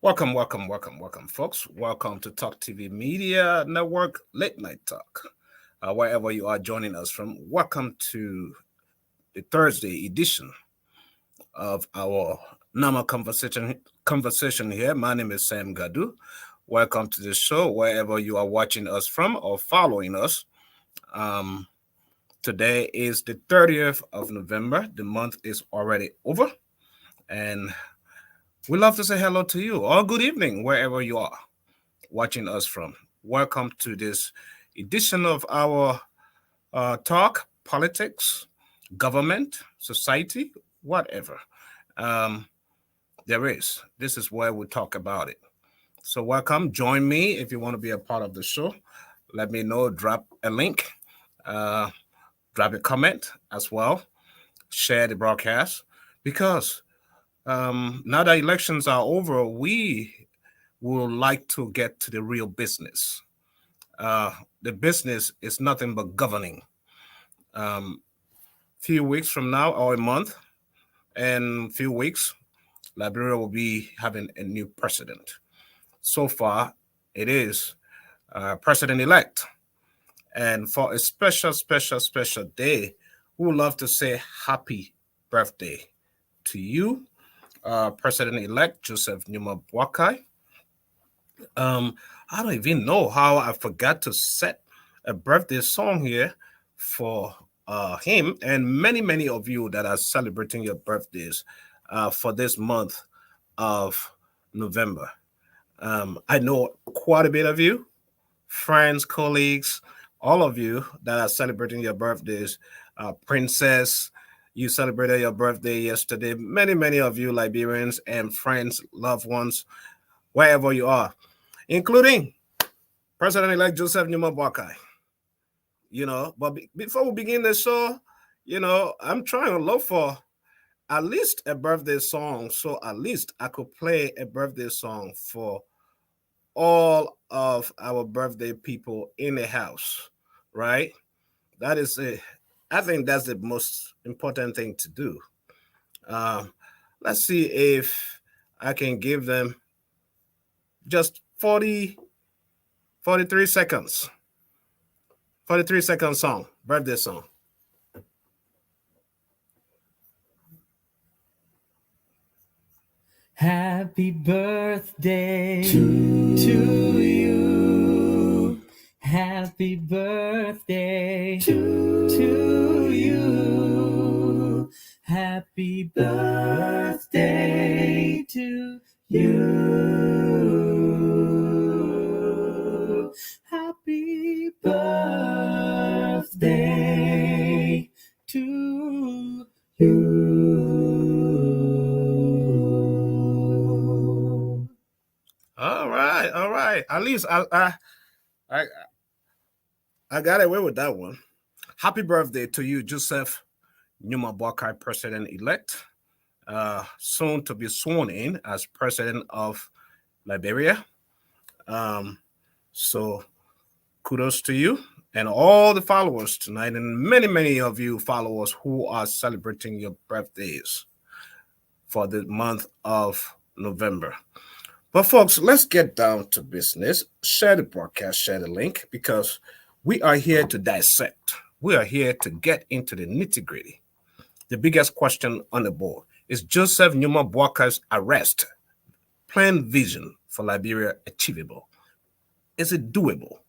Welcome, folks. Welcome to Talk TV Media Network Late Night Talk. Wherever you are joining us from, welcome to the Thursday edition of our normal conversation here. My name is Sam Gadu. Welcome to the show, wherever you are watching us from or following us. Um, Today is the 30th of November. The month is already over, and we love to say hello to you, or good evening, wherever you are watching us from. Welcome to this edition of our talk, politics, government, society, whatever there is. This is where we talk about it. So, welcome. Join me if you want to be a part of the show. Let me know. Drop a link, uh, drop a comment as well. Share the broadcast because now that elections are over, we would like to get to the real business. The business is nothing but governing. Few weeks from now, or a month, and few weeks, Liberia will be having a new president. So far, it is president-elect. And for a special day, we would love to say happy birthday to you, President-elect Joseph Numa Boakai. I don't even know how I forgot to set a birthday song here for him and many of you that are celebrating your birthdays for this month of November. I know quite a bit of you, friends, colleagues, all of you that are celebrating your birthdays. Princess, you celebrated your birthday yesterday. Many of you Liberians and friends, loved ones, wherever you are, including President-elect Joseph Numa Boakai. But before we begin the show, I'm trying to look for at least a birthday song, so at least I could play a birthday song for all of our birthday people in the house, right? That is I think that's the most important thing to do. Um, let's see if I can give them just 43 seconds. 43-second song, birthday song. Happy birthday to you. Happy birthday to you. Happy birthday to you. Happy birthday to you. All right. At least I I got away with that one. Happy birthday to you, Joseph Numa Boakai, President-elect, soon to be sworn in as President of Liberia. Um, so kudos to you and all the followers tonight, and many of you followers who are celebrating your birthdays for the month of November. But folks, let's get down to business. Share the broadcast, share the link, because we are here to dissect. We are here to get into the nitty gritty. The biggest question on the board is Joseph Numa Boakai's arrest, planned vision for Liberia achievable? Is it doable?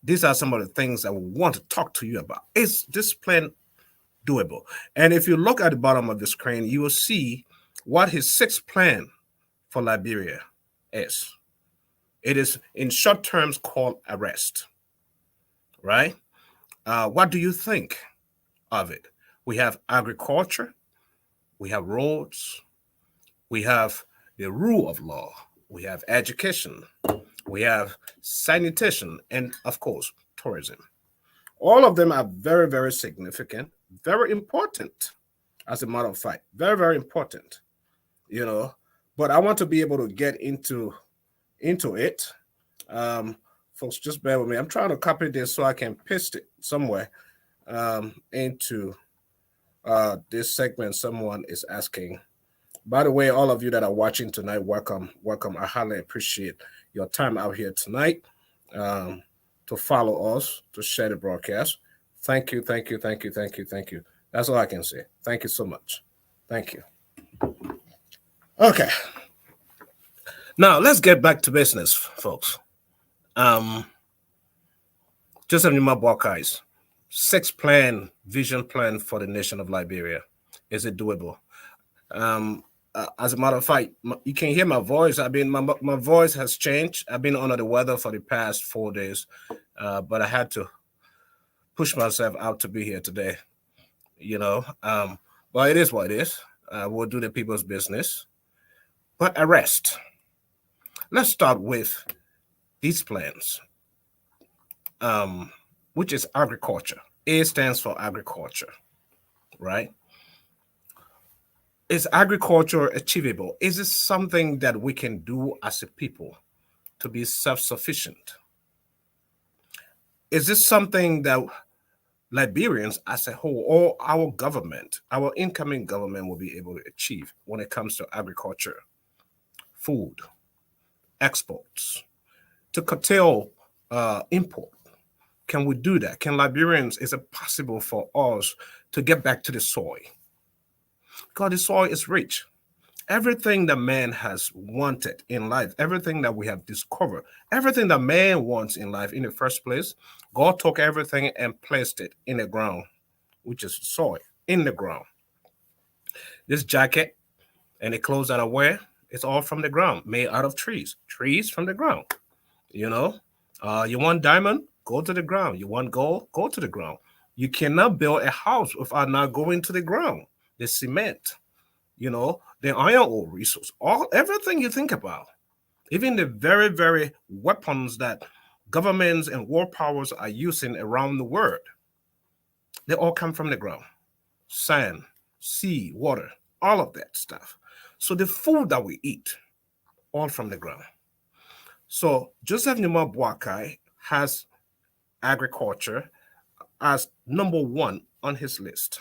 These are some of the things that we want to talk to you about. Is this plan doable? And if you look at the bottom of the screen, you will see what his sixth plan for Liberia is. It is in short terms called arrest, right? What do you think of it? We have agriculture, we have roads, we have the rule of law, we have education, we have sanitation, and of course, tourism. All of them are very significant, very important, as a matter of fact, very important, you know. But I want to be able to get into it. Folks, just bear with me. I'm trying to copy this so I can paste it somewhere into this segment. Someone is asking By the way, all of you that are watching tonight, welcome, welcome. I highly appreciate your time out here tonight um, to follow us, to share the broadcast. Thank you, thank you, thank you, thank you, thank you. That's all I can say. Thank you so much. Thank you. Okay, now let's get back to business, folks. Um, Joseph Numa Buckeyes, six plan, vision plan for the nation of Liberia. Is it doable? As a matter of fact, you can hear my voice. I mean, my voice has changed. I've been under the weather for the past 4 days, but I had to push myself out to be here today. You know, well, it is what it is. We'll do the people's business. But arrest. Let's start with these plans, which is agriculture. A stands for agriculture, right? Is agriculture achievable? Is it something that we can do as a people to be self-sufficient? Is this something that Liberians as a whole, or our government, our incoming government will be able to achieve when it comes to agriculture, food, exports, to curtail import? Can we do that? Can Liberians, is it possible for us to get back to the soil? Because the soil is rich. Everything that man has wanted in life, everything that we have discovered, everything that man wants in life in the first place, God took everything and placed it in the ground, which is soil, in the ground. This jacket and the clothes that I wear, it's all from the ground, made out of trees from the ground. You know, you want diamond, go to the ground. You want gold, go to the ground. You cannot build a house without not going to the ground. The cement, you know, the iron ore resource, all everything you think about, even the very, very weapons that governments and war powers are using around the world, they all come from the ground. Sand, sea, water, all of that stuff. So the food that we eat, all from the ground. So Joseph Numa Boakai has agriculture as number one on his list.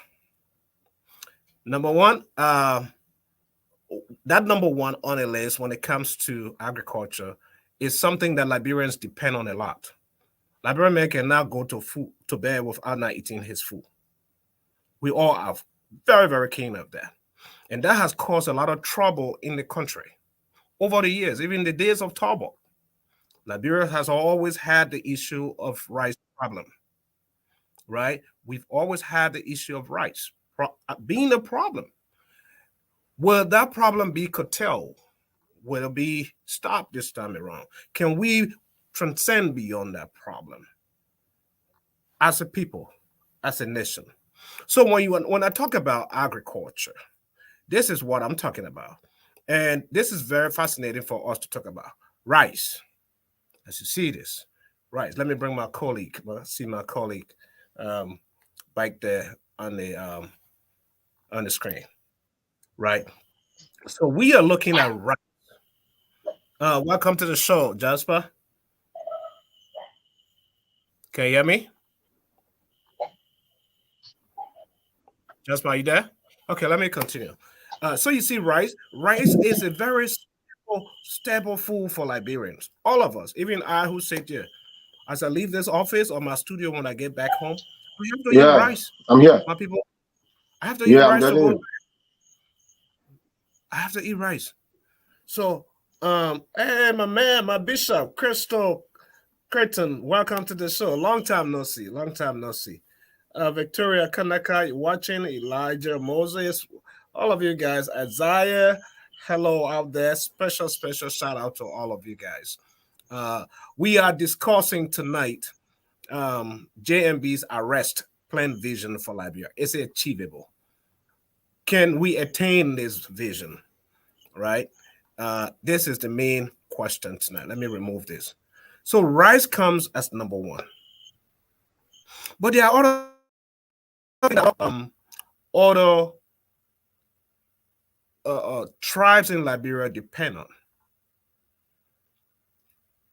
Number one, that number one on a list when it comes to agriculture is something that Liberians depend on a lot. Liberian men cannot go to food to bed without not eating his food. We all are very, very keen of that. And that has caused a lot of trouble in the country over the years, even the days of Talbot. Liberia has always had the issue of rice problem, right? We've always had the issue of rice being a problem. Will that problem be curtailed? Will it be stopped this time around? Can we transcend beyond that problem as a people, as a nation? So when I talk about agriculture, this is what I'm talking about. And this is very fascinating for us to talk about. Rice. As you see this, rice. Let me bring my colleague. See my colleague back there on the screen. Right. So we are looking at rice. Welcome to the show, Jasper. Can you hear me? Jasper, are you there? Okay, let me continue. So you see, rice. Rice is a very stable food for Liberians. All of us, even I who sit here. As I leave this office or my studio when I get back home, I have to eat Yeah, rice. I'm here. My people, I have to eat Yeah, I'm rice to getting go. you. I have to eat rice. So, hey, my man, my bishop, Crystal Curtin, welcome to the show. Long time no see. Long time no see. Victoria Kanaka, you watching, Elijah Moses, all of you guys, Isaiah, hello out there. Special, special shout out to all of you guys. We are discussing tonight JMB's arrest plan vision for Liberia. Is it achievable? Can we attain this vision? Right? This is the main question tonight. Let me remove this. So rice comes as number one. But there are other tribes in Liberia depend on.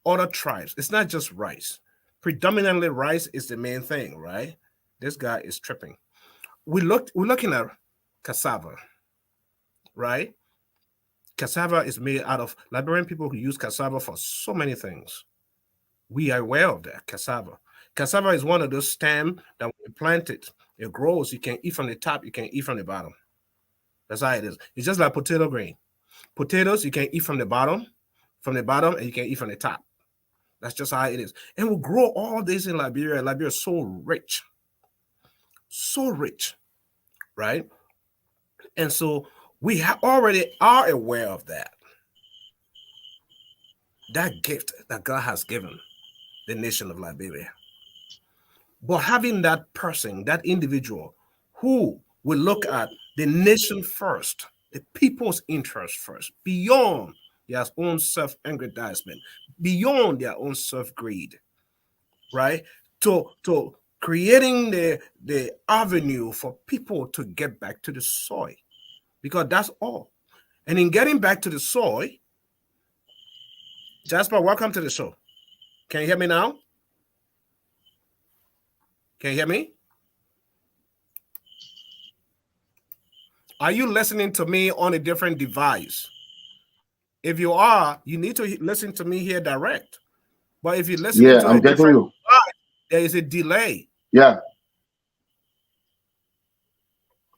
Other tribes. It's not just rice. Predominantly rice is the main thing, right? This guy is tripping. We're looking at cassava, right? Cassava is made out of Liberian people who use cassava for so many things. We are aware of that. Cassava. Cassava is one of those stems that when you plant it, it grows. You can eat from the top, you can eat from the bottom. That's how it is. It's just like potato grain. Potatoes, you can eat from the bottom, and you can eat from the top. That's just how it is. And we grow all this in Liberia. Liberia is so rich, right? And so we already are aware of that gift that God has given the nation of Liberia. But having that person, that individual who will look at the nation first, the people's interest first, beyond their own self-aggrandizement, beyond their own self-greed, right? To creating the avenue for people to get back to the soil, because that's all. And in getting back to the soil, Jasper, welcome to the show. Can you hear me now? Can you hear me? Are you listening to me on a different device? If you are, you need to listen to me here direct. But if you're listening Yeah, to I'm a getting different you. device, there is a delay. Yeah.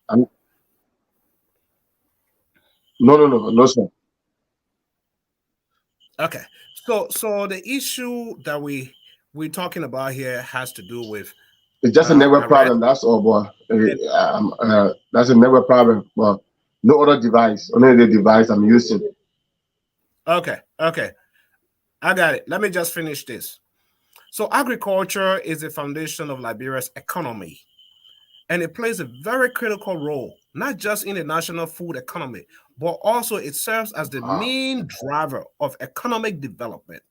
I'm, no, sir. Okay. So the issue that we're talking about here has to do with It's just a network arrest. problem. That's all, boy. And, That's a network problem. But no other device. Only the device I'm using. okay. I got it. Let me just finish this. So agriculture is the foundation of Liberia's economy, and it plays a very critical role, not just in the national food economy, but also it serves as the main driver of economic development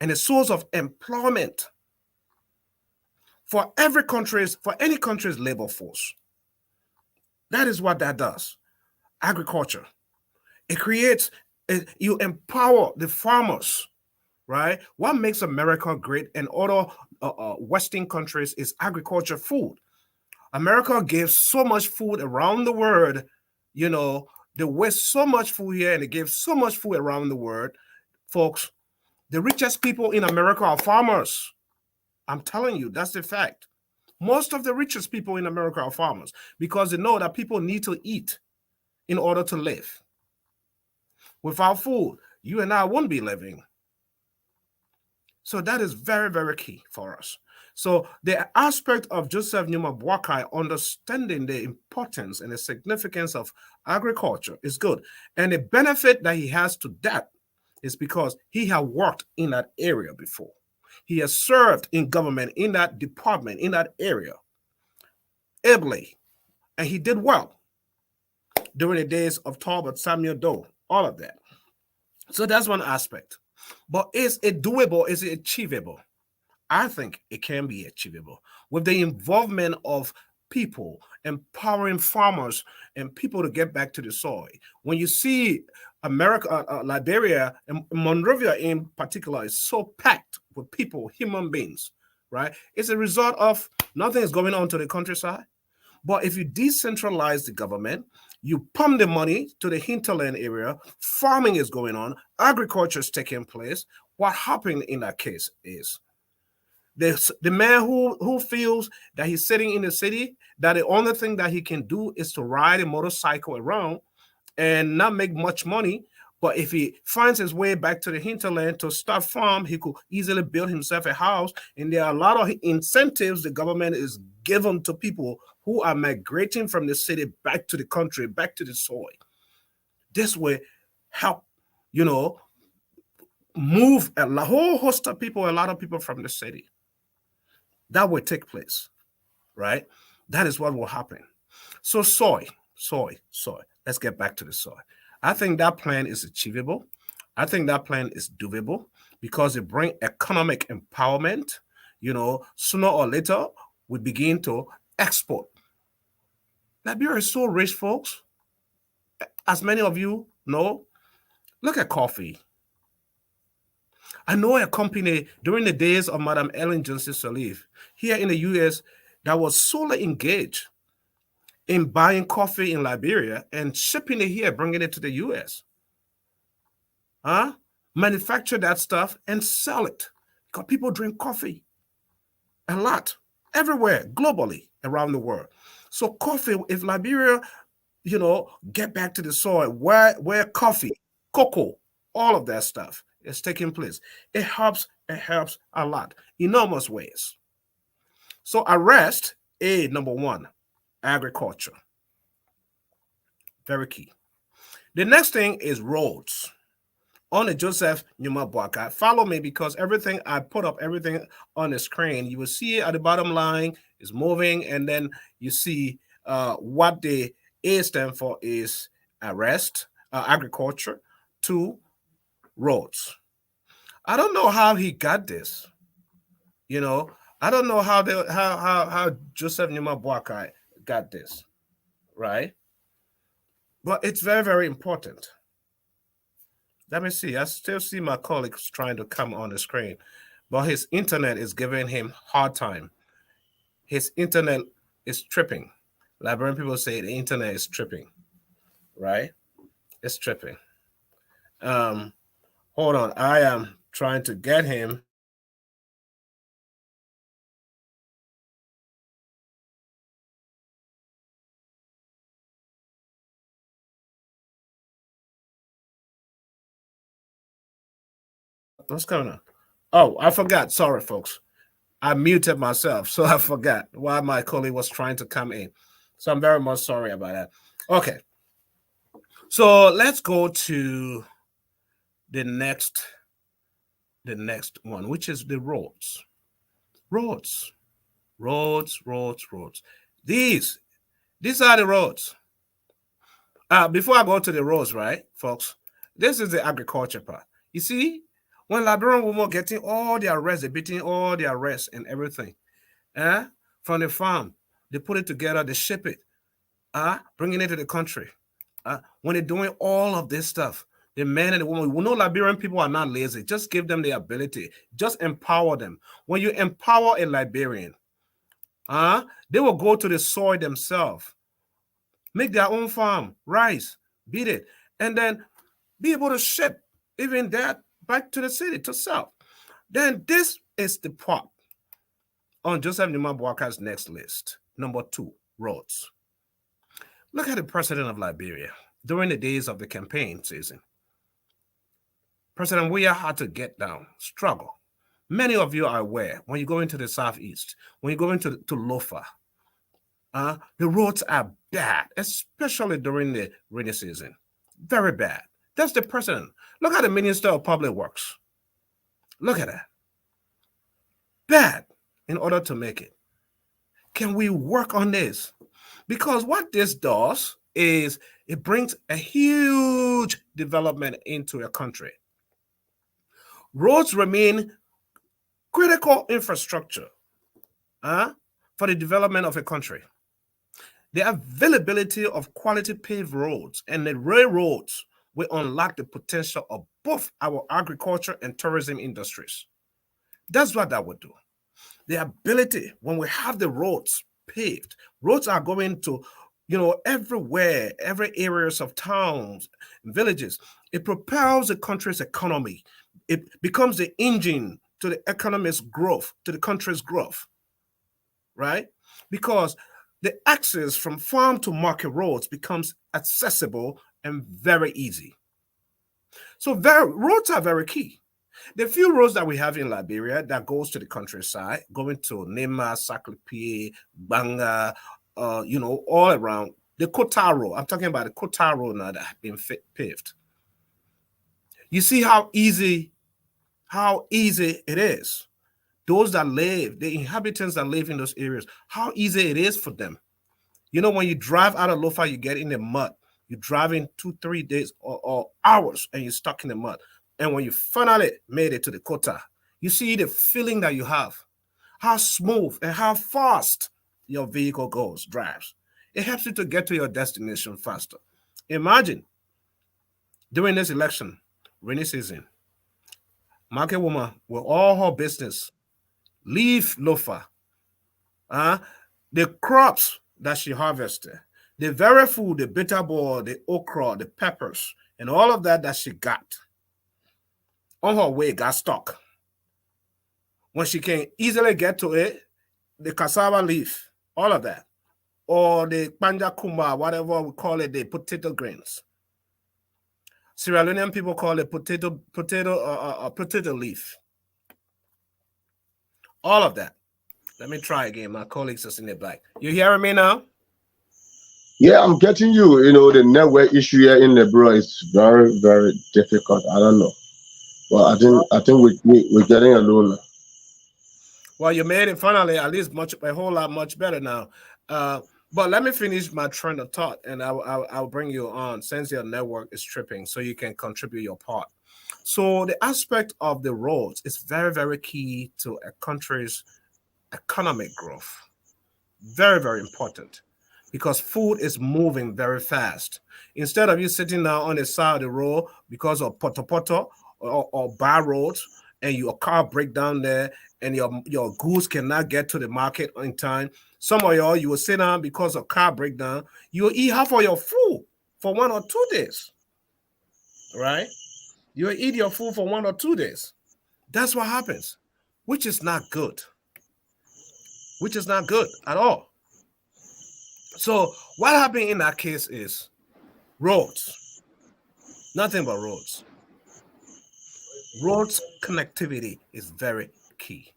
and a source of employment for any country's labor force. That is what that does. Agriculture. It creates, you empower the farmers, right? What makes America great and other Western countries is agriculture, food. America gave so much food around the world, you know, they waste so much food here and they give so much food around the world. Folks, the richest people in America are farmers. I'm telling you, that's the fact. Most of the richest people in America are farmers because they know that people need to eat in order to live. Without food, you and I won't be living. So that is very, very key for us. So the aspect of Joseph Numa Boakai understanding the importance and the significance of agriculture is good. And the benefit that he has to that is because he has worked in that area before. He has served in government in that department, in that area, ably, and he did well during the days of Talbot, Samuel Doe, all of that. So that's one aspect. But is it doable? Is it achievable? I think it can be achievable with the involvement of people, empowering farmers and people to get back to the soil. When you see America, Liberia, and Monrovia in particular is so packed with people, human beings, right? It's a result of nothing is going on to the countryside. But if you decentralize the government, you pump the money to the hinterland area, farming is going on, agriculture is taking place. What happened in that case is the man who feels that he's sitting in the city, that the only thing that he can do is to ride a motorcycle around and not make much money. But if he finds his way back to the hinterland to start farm, he could easily build himself a house. And there are a lot of incentives the government is given to people who are migrating from the city back to the country, back to the soil. This way help, you know, move a whole host of people, a lot of people from the city. That will take place, right? That is what will happen. So soy. Let's get back to the soy. I think that plan is achievable. I think that plan is doable because it brings economic empowerment. You know, sooner or later, we begin to export. Liberia is so rich, folks. As many of you know, look at coffee. I know a company during the days of Madam Ellen Johnson Sirleaf here in the US that was solely engaged in buying coffee in Liberia and shipping it here, bringing it to the US. Huh? Manufacture that stuff and sell it. Because people drink coffee a lot, everywhere, globally, around the world. So coffee, if Liberia, get back to the soil where coffee, cocoa, all of that stuff is taking place, it helps a lot, enormous ways. So arrest a number one, agriculture, very key. The next thing is roads. On the Joseph Numa Boakai. Follow me because everything I put up, everything on the screen, you will see at the bottom line is moving, and then you see what the A stand for is arrest, agriculture, two, roads. I don't know how he got this. You know, I don't know how Joseph Numa Boakai got this, right? But it's very, very important. Let me see. I still see my colleagues trying to come on the screen, but his internet is giving him hard time. His internet is tripping. Liberian people say the internet is tripping, right? It's tripping. Um, Hold on. I am trying to get him. What's going on? Oh, I forgot. Sorry, folks. I muted myself, so I forgot why my colleague was trying to come in. So I'm very much sorry about that. Okay. So let's go to the next one, which is the roads. Roads. Roads. These are the roads. Before I go to the roads, right, folks, this is the agriculture part. You see, when Liberian women getting all their rest, they're beating all their rest and everything, from the farm, they put it together, they ship it, bringing it to the country. When they're doing all of this stuff, the men and the women, we know Liberian people are not lazy. Just give them the ability. Just empower them. When you empower a Liberian, they will go to the soil themselves, make their own farm, rice, beat it, and then be able to ship even that back to the city to sell. Then this is the part on Joseph Numa Boakai's next list. Number 2, roads. Look at the president of Liberia during the days of the campaign season. President Weah had to get down, struggle. Many of you are aware when you go into the southeast, when you go into Lofa, the roads are bad, especially during the rainy season. Very bad. That's the president. Look at the Minister of Public Works. Look at that. Bad in order to make it. Can we work on this? Because what this does is it brings a huge development into a country. Roads remain critical infrastructure for the development of a country. The availability of quality paved roads and the railroads will unlock the potential of both our agriculture and tourism industries. That's what that would do. The ability, when we have the roads paved, roads are going to, everywhere, every areas of towns, villages. It propels the country's economy. It becomes the engine to the economy's growth, to the country's growth, right? Because the access from farm to market roads becomes accessible and very easy. So roads are very key. The few roads that we have in Liberia that goes to the countryside, going to Nema, Saklipi, Banga, all around the Kota Road. I'm talking about the Kota Road now that have been paved. You see how easy it is. Those that live, the inhabitants that live in those areas, how easy it is for them. When you drive out of Lofa, you get in the mud. You're driving 2-3 days or hours and you're stuck in the mud. And when you finally made it to the Kota, you see the feeling that you have, how smooth and how fast your vehicle drives. It helps you to get to your destination faster. Imagine during this election, rainy season, market woman with all her business leave Lofa. The crops that she harvested, The very food, the bitter ball, the okra, the peppers, and all of that she got on her way got stuck. When she can easily get to it, the cassava leaf, all of that, or the panja kumba, whatever we call it, the potato grains. Sierra Leonean people call it potato leaf. All of that. Let me try again. My colleagues are in the back. You hearing me now? Yeah, I'm getting you. The network issue here in Liberia is very, very difficult. I don't know. Well, I think we're getting alone. Well, you made it finally, at least a whole lot much better now. But let me finish my train of thought, and I'll bring you on since your network is tripping, so you can contribute your part. So the aspect of the roads is very, very key to a country's economic growth. Very, very important because food is moving very fast. Instead of you sitting down on the side of the road because of poto or bad roads and your car break down there and your goods cannot get to the market in time, some of y'all, you will sit down because of car breakdown. You will eat half of your food for 1 or 2 days, right? You will eat your food for 1 or 2 days. That's what happens, which is not good. Which is not good at all. So what happened in that case is roads. Nothing but roads. Roads connectivity is very key.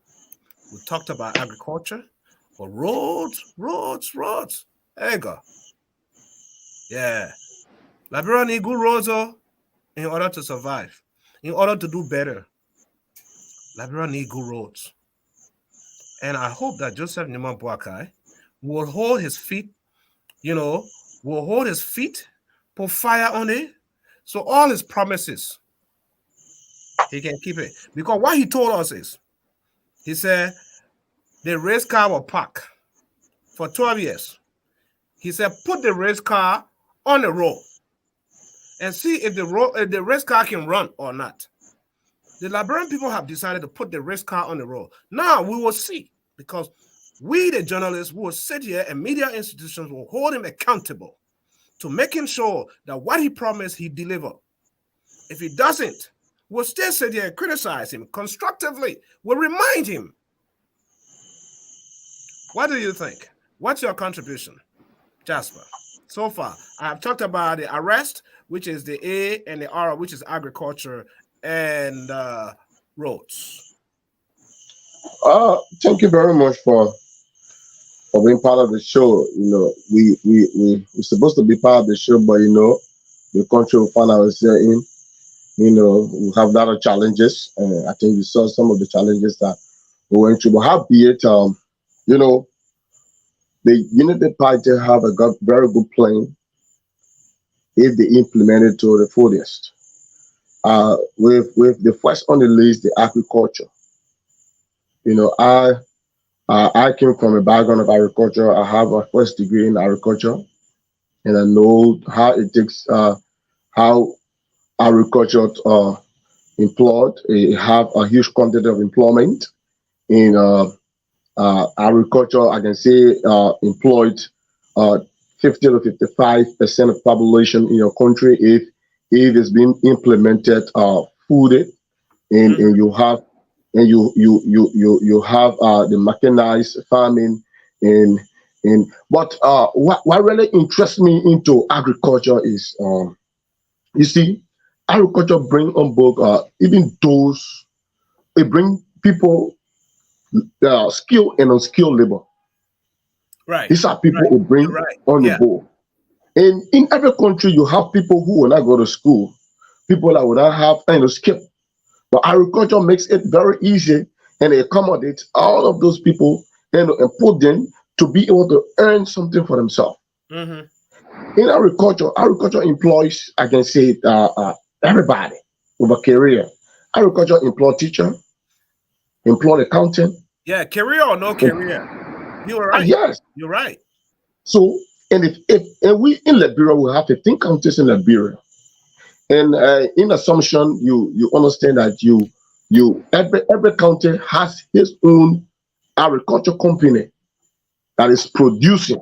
We talked about agriculture, but roads. There you go. Yeah. Liberia need good roads in order to survive, in order to do better. Liberia need good roads. And I hope that Joseph Nima Boakai will hold his feet, put fire on it. So all his promises, he can keep it. Because what he told us is, he said, the race car will park for 12 years. He said, put the race car on the road and see if the race car can run or not. The Liberian people have decided to put the race car on the road. Now we will see, because we, the journalists, will sit here and media institutions will hold him accountable to making sure that what he promised, he deliver. If he doesn't, we'll still sit here and criticize him constructively. We'll remind him. What do you think? What's your contribution, Jasper? So far, I have talked about the arrest, which is the A, and the R, which is agriculture and roads. Thank you very much for being part of the show. We're supposed to be part of the show, but the country we find ourselves in, we have a lot of challenges. I think you saw some of the challenges that we went through. But how be it, the Unity Party have very good plan if they implement it to the fullest. With the first on the list, the agriculture. I came from a background of agriculture. I have a first degree in agriculture, and I know how it takes, how agriculture employed. It have a huge quantity of employment in agriculture. I can say employed 50 to 55% of population in your country if it's been implemented food, and you have the mechanized farming but what really interests me into agriculture is you see, agriculture bring on board even those, it bring people skilled and unskilled labor. Right. These are people who bring on the board. And in every country, you have people who will not go to school, people that will not have skill. But agriculture makes it very easy and accommodate all of those people and put them to be able to earn something for themselves. Mm-hmm. In agriculture employs, I can say, everybody with a career. Agriculture employ teacher, employ accountant. Yeah, career or no career. You're right. Yes. You're right. So, and if we in Liberia, we have 15 counties in Liberia. And in assumption, you understand that every county has its own agriculture company that is producing.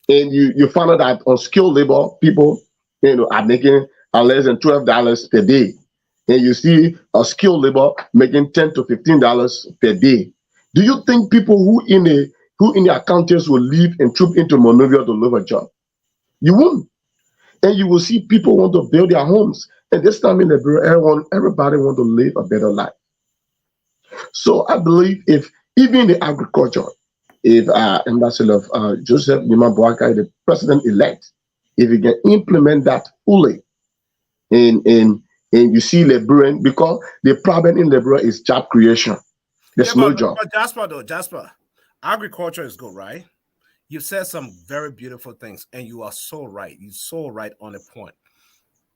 and you find out that unskilled labor people, are making less than $12 per day, and you see a skilled labor making $10 to $15 per day. Do you think people who in their counties will leave and troop into Monrovia to look for a job? You won't. And you will see people want to build their homes. And this time in the bureau, everybody want to live a better life. So I believe if even the agriculture, if Ambassador Joseph Nima Boakai, the president elect, if he can implement that fully in you see Liberian, because the problem in Liberia is job creation. Yeah, There's no job. but Jasper though, Jasper, agriculture is good, right? You said some very beautiful things, and you are so right. You're so right on the point.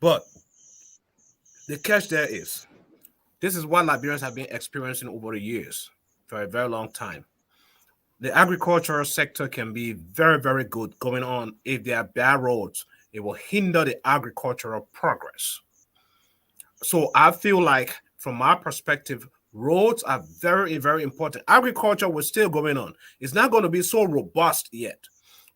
But the catch there is this is what Liberians have been experiencing over the years for a very long time. The agricultural sector can be very, very good going on. If there are bad roads, it will hinder the agricultural progress. So I feel like, from my perspective, roads are very, very important. Agriculture was still going on. It's not going to be so robust yet.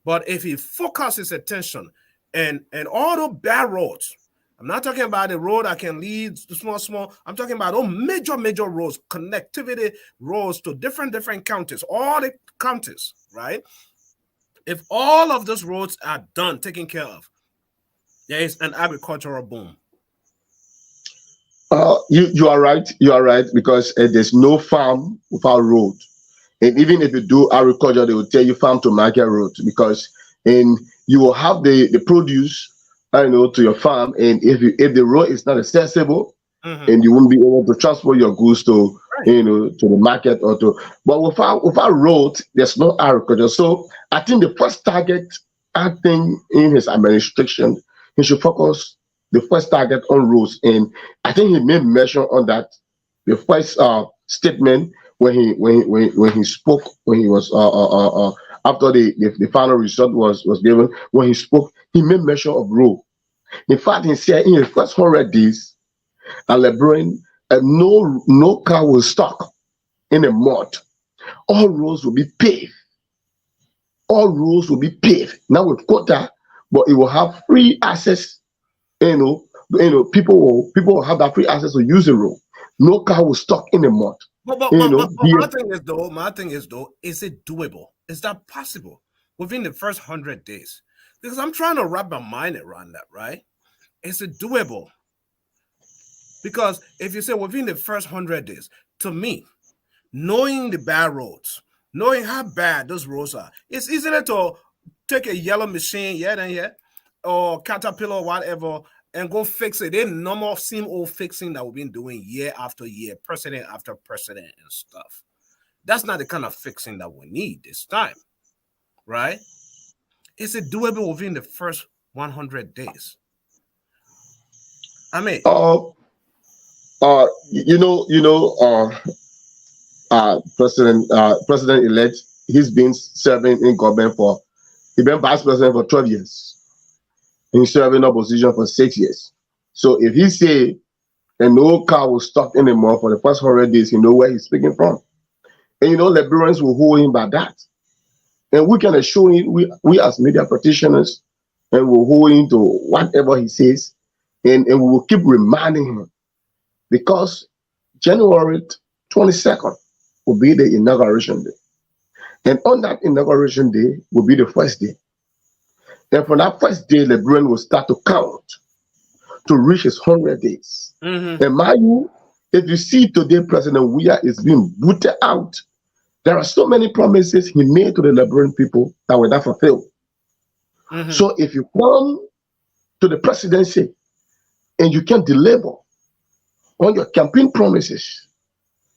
But if he focuses attention and all the bad roads, I'm not talking about the road that can lead to small. I'm talking about all major roads, connectivity roads to different counties, all the counties, right? If all of those roads are done, taken care of, there is an agricultural boom. You are right. You are right because there's no farm without road. And even if you do agriculture, they will tell you farm to market road because and you will have the produce, to your farm. And if the road is not accessible, Mhm. and you won't be able to transport your goods to Right. to the market or to. But without road, there's no agriculture. So I think the first target, I think in his administration, he should focus the first target on roads, and I think he made mention on that. The first statement when he spoke when he was after the final result was given when he spoke, he made mention of road. In fact, he said in the first 100 days and Liberian, no car will stop in the mud. All roads will be paved. All roads will be paved. Now with quota, but it will have free access. People will have that free access to use the road. No car will stop in the mud. But, but, You but, know, but, but be my thing is though, is it doable? Is that possible within the first 100 days? Because I'm trying to wrap my mind around that, right? Is it doable? Because if you say within the first 100 days, to me, knowing the bad roads, knowing how bad those roads are, it's easier to take a yellow machine, or caterpillar or whatever, and go fix it. They normal same old fixing that we've been doing year after year, president after president and stuff. That's not the kind of fixing that we need this time, right? Is it doable within the first 100 days? I mean, uh President elect, he's been serving in government for he been vice president for 12 years. He's serving opposition for 6 years. So if he say and no car will stop anymore for the first 100 days, you know where he's speaking from. And Liberians will hold him by that. And we can assure him, we as media practitioners, and we'll hold him to whatever he says, and we will keep reminding him because January 22nd will be the inauguration day. And on that inauguration day will be the first day. And from that first day, Liberian will start to count to reach his 100 days. mhm. And mind you, if you see today, President Weah is being booted out. There are so many promises he made to the Liberian people that were not fulfilled. Mhm. So if you come to the presidency and you can deliver on your campaign promises,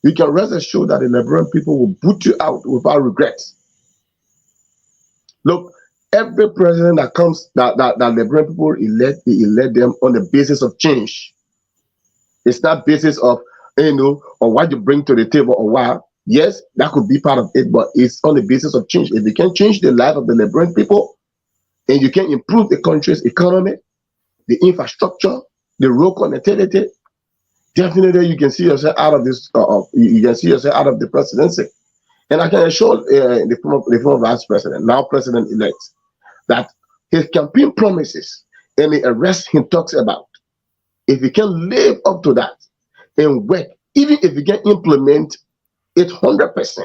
you can rest assured that the Liberian people will boot you out without regrets. Look, every president that comes that Liberian people elect, they elect them on the basis of change. It's not basis of or what you bring to the table or what. Yes, that could be part of it, but it's on the basis of change. If you can change the life of the Liberian people and you can improve the country's economy, the infrastructure, the road connectivity, definitely you can see yourself out of this. You can see yourself out of the presidency. And I can assure the former vice president, now president elect, that his campaign promises and the arrest he talks about, if he can live up to that and work, even if he can implement it 100%,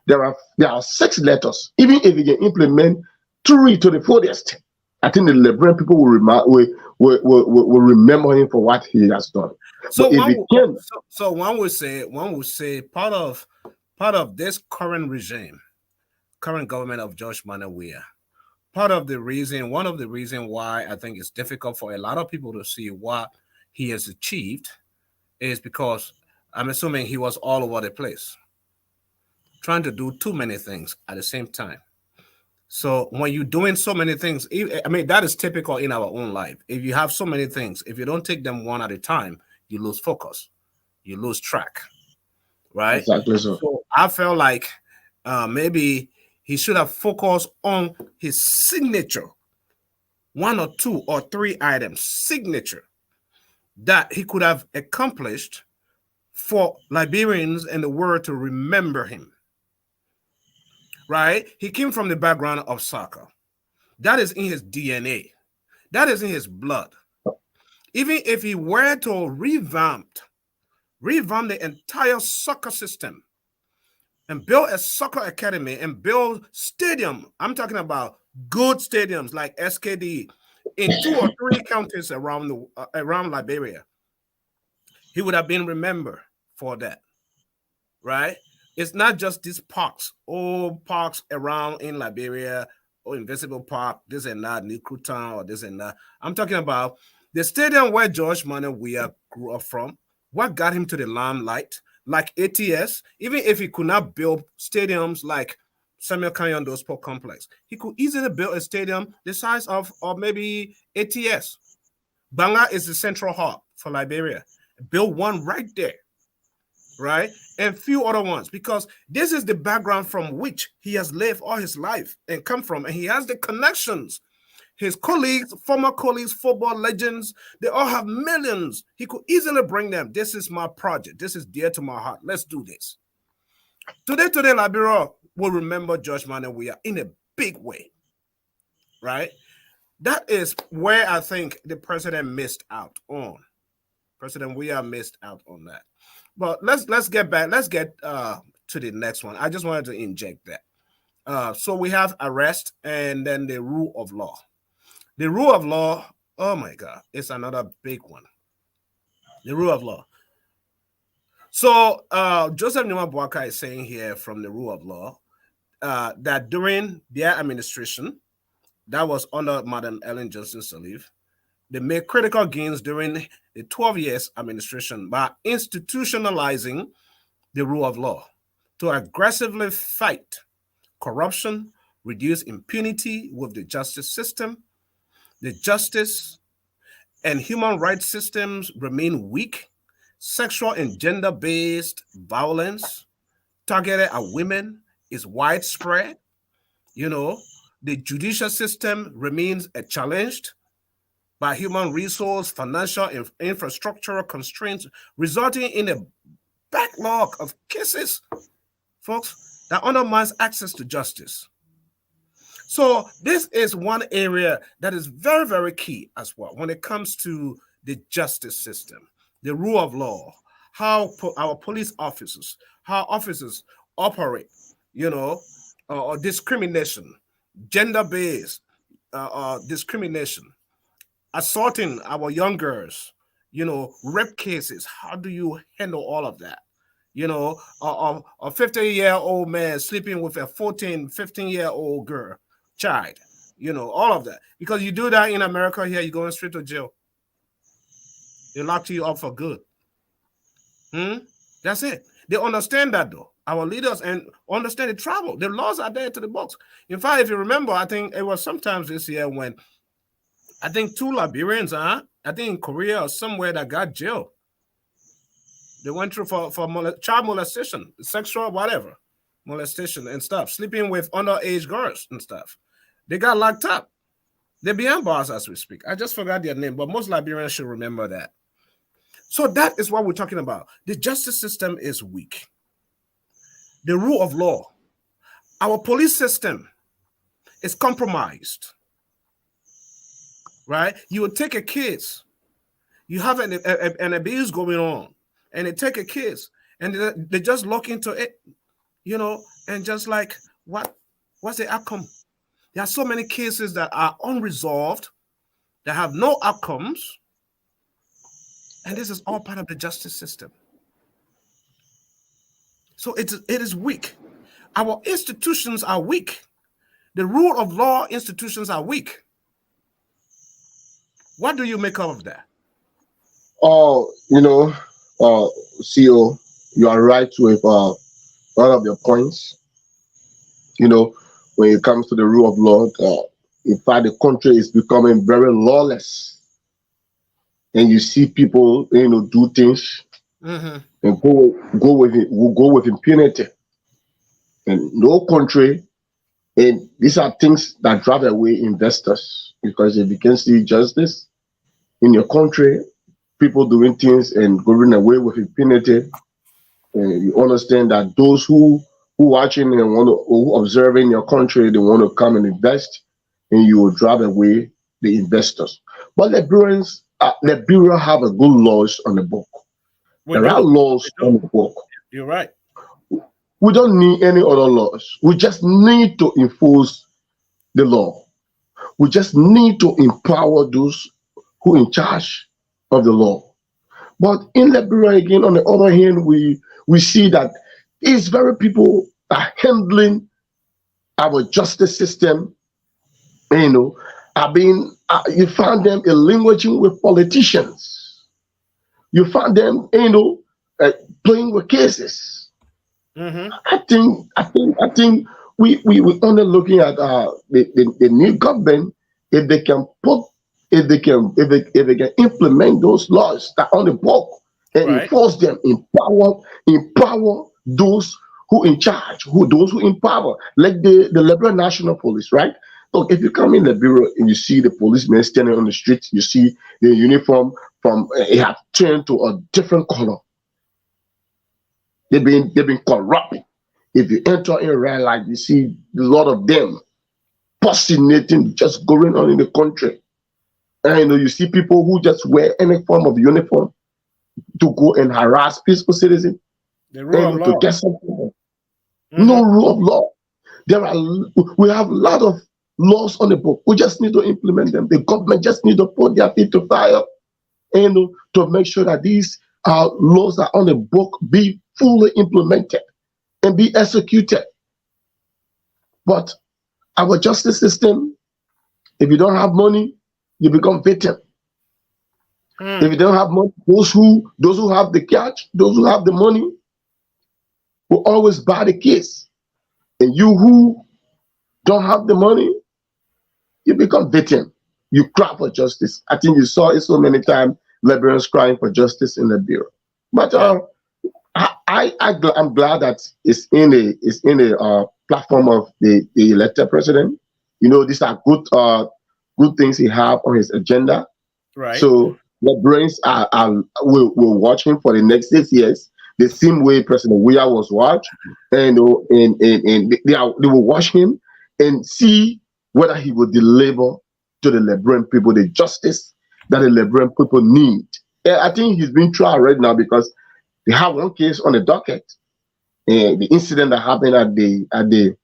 there are 6 letters. Even if he can implement 3 to the fullest, I think the Liberian people will remember him for what he has done. So But if he can, one would say part of this current regime, current government of George Manuel Weah, one of the reason why I think it's difficult for a lot of people to see what he has achieved is because I'm assuming he was all over the place, trying to do too many things at the same time. So when you're doing so many things, I mean, that is typical in our own life. If you have so many things, if you don't take them one at a time, you lose focus, you lose track, right? exactly so. So I felt like maybe he should have focused on his signature, 1 or 2 or 3 items, signature that he could have accomplished for Liberians and the world to remember him, right? He came from the background of soccer. That is in his DNA. That is in his blood. Even if he were to revamp the entire soccer system and build a soccer academy and build stadium, I'm talking about good stadiums like SKD in 2 or 3 counties around Liberia, he would have been remembered for that, right? It's not just these parks, old parks around in Liberia, or Invisible Park, this and that, New Town, or this and that. I'm talking about the stadium where George Manuel Weah grew up from. What got him to the limelight? Like ATS, even if he could not build stadiums like Samuel Kanyondo Sport Complex, he could easily build a stadium the size of or maybe ATS. Banga is the central hub for Liberia. Build one right there, right? And few other ones, because this is the background from which he has lived all his life and come from, and he has the connections. His colleagues, former colleagues, football legends, they all have millions. He could easily bring them. This is my project. This is dear to my heart. Let's do this. Today, Liberia will remember George Manuel Weah in a big way, right? That is where I think the president missed out on. President Weah missed out on that. But let's get back. Let's get to the next one. I just wanted to inject that. So we have arrest and then the rule of law. The rule of law, oh my God, it's another big one. The rule of law. So Joseph Numa Boakai is saying here from the rule of law that during their administration, that was under Madam Ellen Johnson Sirleaf, they made critical gains during the 12 years administration by institutionalizing the rule of law to aggressively fight corruption, reduce impunity with the justice system. The justice and human rights systems remain weak. Sexual and gender-based violence targeted at women is widespread. The judicial system remains challenged by human resource, financial, and infrastructural constraints, resulting in a backlog of cases, folks, that undermines access to justice. So this is one area that is very, very key as well when it comes to the justice system, the rule of law, how our police officers, how officers operate, or discrimination, gender-based discrimination, assaulting our young girls, rape cases. How do you handle all of that? A 50-year-old man sleeping with a 14, 15-year-old girl, child, all of that. Because you do that in America here, you're going straight to jail. They lock you up for good. That's it. They understand that, though. Our leaders and understand the travel. The laws are there to the books. In fact, if you remember, I think it was sometimes this year when I think 2 Liberians, I think in Korea or somewhere, that got jailed. They went through for child molestation, sexual whatever, molestation and stuff, sleeping with underage girls and stuff. They got locked up. They're behind bars as we speak. I just forgot their name, but most Liberians should remember that. So that is what we're talking about. The justice system is weak. The rule of law. Our police system is compromised. right? You would take a case, you have an abuse going on, and they take a case and they just look into it, and just like, what's the outcome? There are so many cases that are unresolved, that have no outcomes, and this is all part of the justice system. So it is weak. Our institutions are weak. The rule of law institutions are weak. What do you make of that? Oh, CEO, you are right with one of your points. You know, when it comes to the rule of law, in fact, the country is becoming very lawless, and you see people, do things Mm-hmm. and go with impunity. And no country, and these are things that drive away investors, because if you can see justice in your country, people doing things and going away with impunity, you understand that those who watching and who observing your country, they want to come and invest, and you will drive away the investors. But Liberia have a good laws on the book. We There are do. We laws on do. the book. You're right. We don't need any other laws. We just need to enforce the law. We just need to empower those who in charge of the law. But in Liberia again, on the other hand, we see that these very people are handling our justice system. You know, you find them languaging with politicians. You find them, playing with cases. Mm-hmm. I think we only looking at the new government, if they can put if they can implement those laws that are on the book and Right. enforce them, empower those who in charge, those who empower, like the Liberal National Police, right? Look, if you come in Liberia and you see the policemen standing on the street, you see the uniform from it have turned to a different color. They've been corrupt. If you enter in red light, you see a lot of them fascinating just going on in the country. And you see people who just wear any form of uniform to go and harass peaceful citizens The rule and of to law. get something. No Mm-hmm. rule of law. There are we have a lot of laws on the book. We just need to implement them. The government just need to put their feet to fire and to make sure that these laws that are on the book be fully implemented and be executed. But our justice system, if you don't have money, you become victim. If Mm. you don't have money, those who have the cash, those who have the money, will always buy the case. And you who don't have the money, you become victim. You cry for justice. I think you saw it so many times, Liberians crying for justice in Liberia. But Yeah. I'm glad that it's in a platform of the elected president. These are good things he have on his agenda. Right. So the brains will watch him for the next 6 years, the same way President Weah was watched, and they will watch him and see whether he will deliver to the Liberian people the justice that the Liberian people need. I think he's been tried right now because they have one case on the docket, the incident that happened at the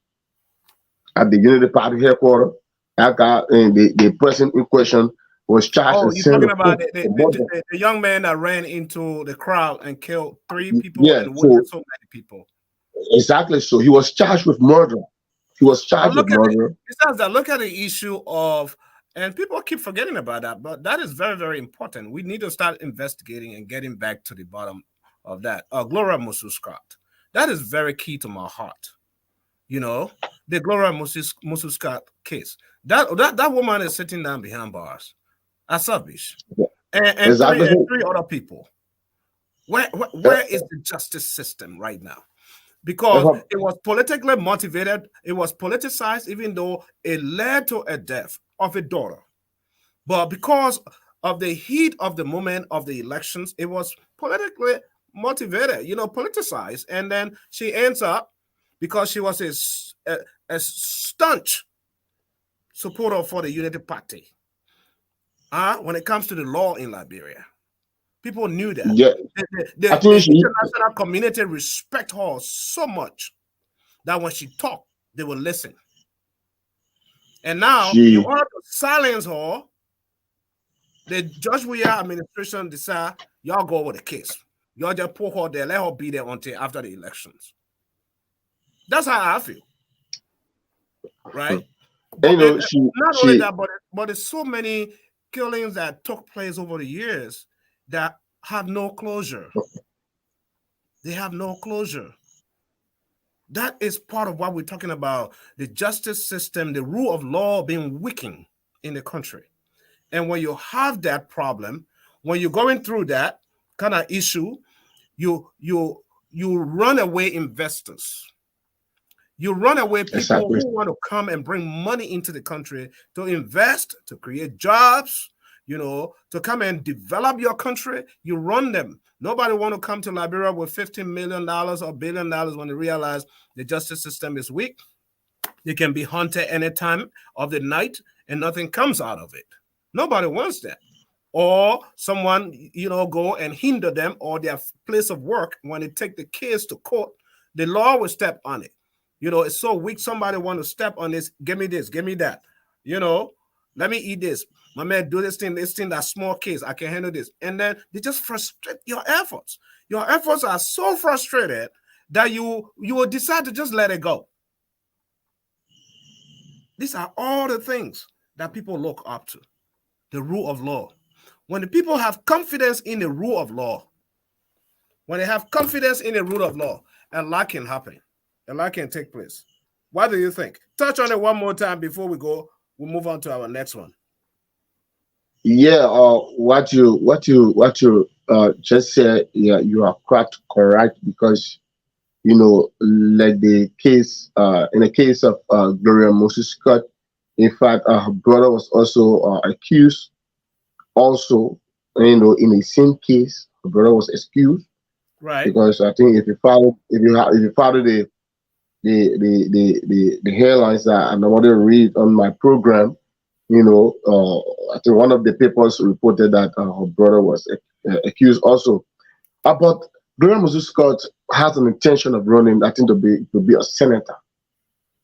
Unity Party headquarters. And the person in question was charged Oh, and you're sent talking to about court the, for the, the, murder. the, the young man that ran into the crowd and killed three people Yeah, and wounded so so many people. exactly. So he was charged with murder. He was But charged with look at it. murder. Besides that, look at the issue of, and people keep forgetting about that, but that is very, very important. We need to start investigating and getting back to the bottom of that. Gloria Musu Scott. That is very key to my heart. You know, the Gloria Musu Scott case. That woman is sitting down behind bars at Subbish, and three Exactly. and So, three other people. uh, Where is the justice system right now? Because uh, it was politically motivated, it was politicized, even though it led to a death of a daughter. But because of the heat of the moment of the elections, it was politically motivated, politicized. And then she ends up, because she was a staunch supporter for the Unity Party. when it comes to the law in Liberia. People knew that. Yeah, I The think she. international community respect her so much that when she talk, they will listen. And now, in She. order to silence her, the Judge Weah administration decide y'all go over the case. Y'all just put her there, let her be there until after the elections. That's how I feel, right? And But she. not only She. that, but there's so many killings that took place over the years that have no closure. They have no closure. That is part of what we're talking about, the justice system, the rule of law being weakened in the country. And when you have that problem, when you're going through that kind of issue, you run away investors. You run away people Exactly. who want to come and bring money into the country to invest, to create jobs, to come and develop your country. You run them. Nobody want to come to Liberia with $15 million or $1 billion when they realize the justice system is weak. They can be hunted any time of the night and nothing comes out of it. Nobody wants that. Or someone, go and hinder them or their place of work when they take the case to court, the law will step on it. It's so weak. Somebody want to step on this. Give me this. Give me that. Let me eat this. My man, do this thing, that small case. I can handle this. And then they just frustrate your efforts. Your efforts are so frustrated that you will decide to just let it go. These are all the things that people look up to. The rule of law. When the people have confidence in the rule of law, when they have confidence in the rule of law, a lot can happen. A lot can take place. What do you think? Touch on it one more time before we go. We'll move on to our next one. Yeah. What you just said. Yeah, you are quite correct because like the case in the case of Gloria Moses Scott. In fact, her brother was also accused. Also, in the same case, her brother was excused Right. because I think if you follow the headlines that I'm about to read on my program, I think one of the papers reported that her brother was accused also. But Gloria Moses Scott has an intention of running, I think, to be a senator,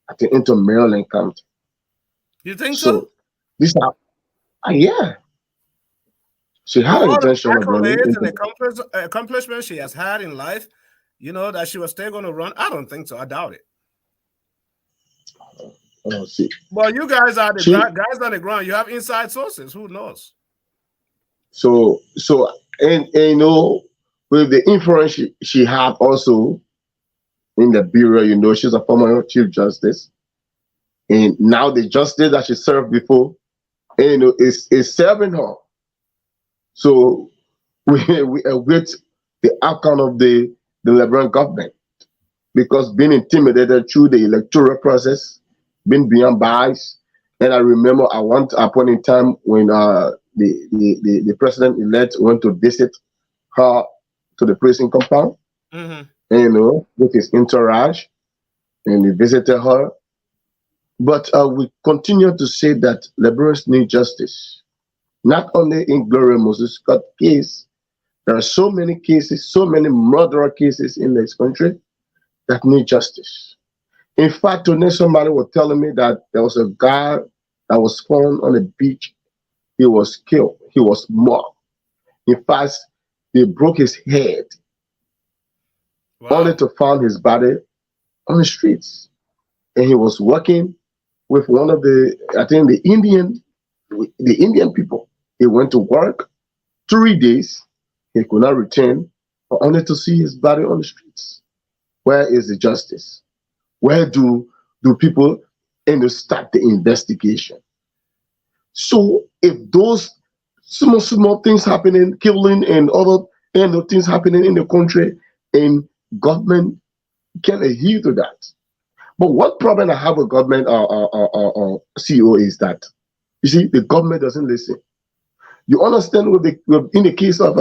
I think, into Maryland County. You think so? So these are, yeah, she With had an all the intention of running accolades and into. accomplishments she has had in life, that she was still going to run? I don't think so. I doubt it. See, Well, you guys are the she guys on the ground. You have inside sources. Who knows? so and with the influence she had also in the bureau, she's a former chief justice, and now the justice that she served before, and is serving her. So we await the outcome of the Liberian government because being intimidated through the electoral process, being beyond bias. And I remember at point in time when the president elect went to visit her to the prison compound, Mm-hmm. and, with his entourage, and he visited her. But we continue to say that Liberians need justice, not only in Gloria Moses Scott case. There are so many cases, so many murder cases in this country that need justice. In fact, today somebody was telling me that there was a guy that was found on the beach. He was killed. He was mocked. In fact, they broke his head only Wow. to find his body on the streets. And he was working with one of I think the Indian people. He went to work 3 days. He could not return, only to see his body on the streets. Where is the justice? Where do people start the investigation? So if those small things happening, killing and other things happening in the country, and government can adhere to that. But one problem I have with government CEO is that you see the government doesn't listen. You understand in the case of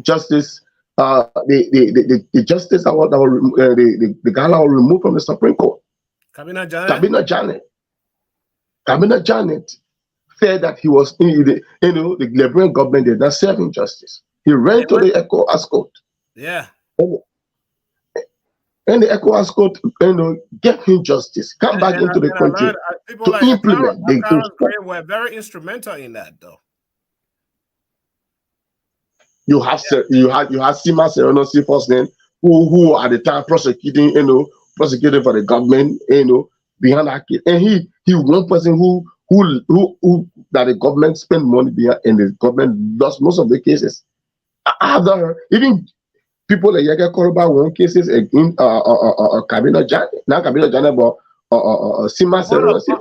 justice, the justice the guy that was removed from the Supreme Court, Kabina Janet? Kabina Janet. Kabina Janet said that he was in the, the Liberian government did not serve him justice. He They ran to went, the ECOWAS court, yeah. and, and the ECOWAS court, gave him justice. Come back into the And I country learned people to like implement the Akara Green were very instrumental in that, though. you had Sima Seronosi first then, who at the time prosecuting for the government, behind that case. And he one person who that the government spent money behind, and the government lost most of the cases. Other even people like Yaka Koroba won cases against Kabila Jane, not Kabila Jane, but Sima Seronosi.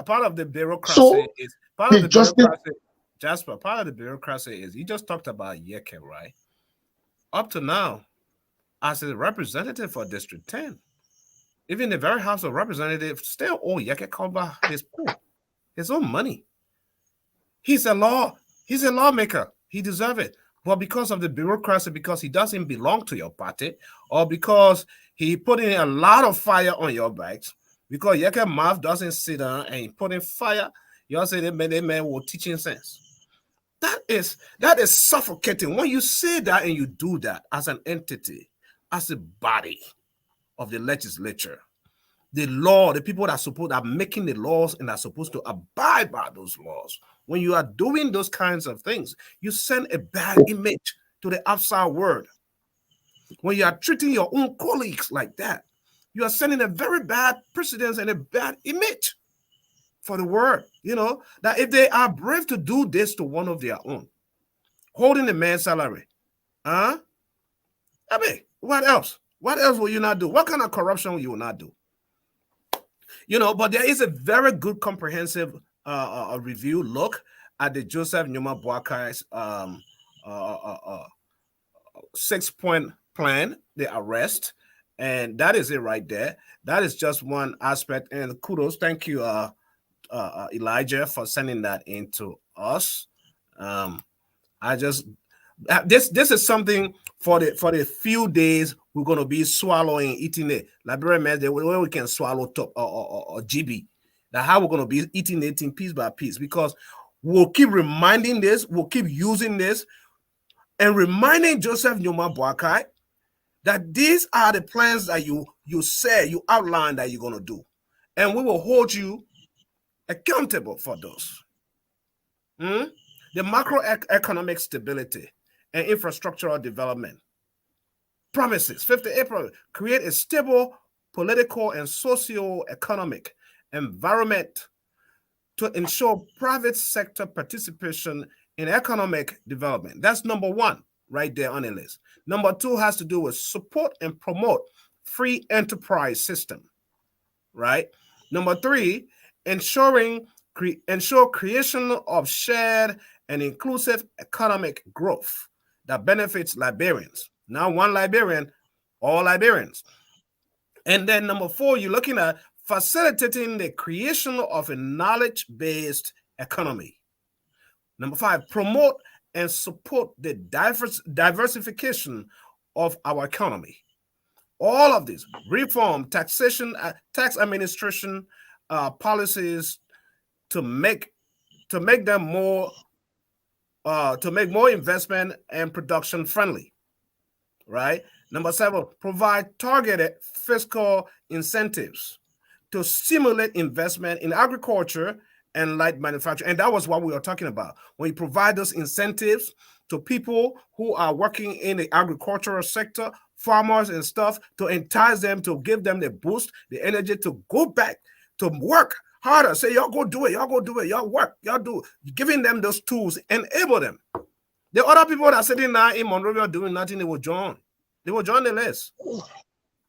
Part of the bureaucracy So is part of he the just bureaucracy. Jasper, part of the bureaucracy is you just talked about Yeke, right? Up to now, as a representative for District 10, even the very House of Representatives still owe Yeke Koba his pay, his own money. He's a lawmaker. He deserves it. But because of the bureaucracy, because he doesn't belong to your party, or because he put in a lot of fire on your backs, because Yeke mouth doesn't sit down and he put in fire, you all say they man will teaching sense. That is suffocating. When you say that and you do that as an entity, as a body of the legislature, the law, the people that are making the laws and are supposed to abide by those laws. When you are doing those kinds of things, you send a bad image to the outside world. When you are treating your own colleagues like that, you are sending a very bad precedence and a bad image for the world. That if they are brave to do this to one of their own, holding the man's salary, I mean, what else? What else will you not do? What kind of corruption will you not do? But there is a very good comprehensive review look at the Joseph Nyuma Boakai's 6-point plan, the arrest, and that is it right there. That is just one aspect, and kudos, thank you, Elijah, for sending that in to us. This is something for the few days we're going to be eating it. Liberian man, the way we can swallow top or GB. That how we're going to be eating it piece by piece, because we'll keep reminding this, we'll keep using this, and reminding Joseph Nyuma Boakai that these are the plans that you outlined that you're going to do, and we will hold you accountable for those. The macroeconomic stability and infrastructural development promises 5th April create a stable political and socio-economic environment to ensure private sector participation in economic development. That's number one right there on the list. Number two has to do with support and promote free enterprise system, right? Number three, ensure creation of shared and inclusive economic growth that benefits Liberians. Now, one Liberian, all Liberians. And then number four, you're looking at facilitating the creation of a knowledge-based economy. Number five, promote and support the diversification of our economy. All of these reform, taxation, tax administration policies to make them more to make more investment and production friendly, right? Number seven, provide targeted fiscal incentives to stimulate investment in agriculture and light manufacturing. And that was what we were talking about. When you provide those incentives to people who are working in the agricultural sector, farmers and stuff, to entice them, to give them the boost, the energy to go back to work harder. Say, y'all go do it, y'all work, y'all do it. Giving them those tools, enable them. The other people that are sitting now in Monrovia doing nothing, they will join. They will join the list,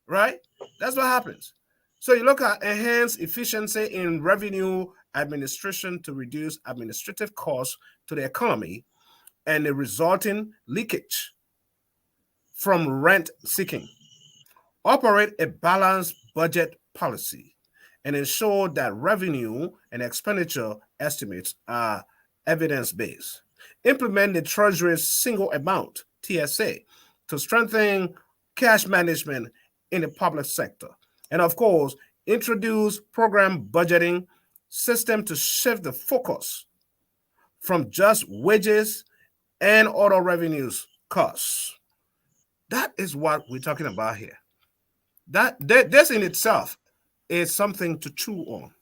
right? That's what happens. So you look at enhanced efficiency in revenue administration to reduce administrative costs to the economy and the resulting leakage from rent seeking. Operate a balanced budget policy and ensure that revenue and expenditure estimates are evidence-based. Implement the Treasury's single amount, TSA, to strengthen cash management in the public sector. And of course, introduce program budgeting system to shift the focus from just wages and auto revenues costs. That is what we're talking about here. This in itself is something to chew on,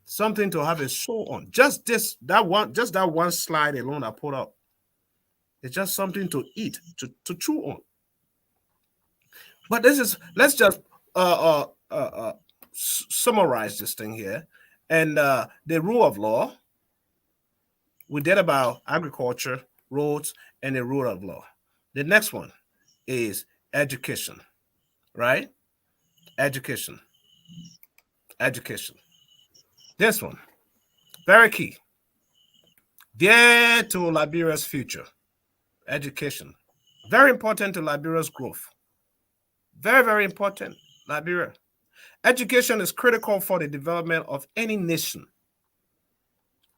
something to have a show on. Just that one slide alone I put up. It's just something to eat, to chew on. But let's just summarize this thing here. And the rule of law, we did about agriculture, roads, and the rule of law. The next one is education, right? Education. Education. This one, very key. Dear to Liberia's future. Education. Very important to Liberia's growth. Very, very important. Liberia. Education is critical for the development of any nation.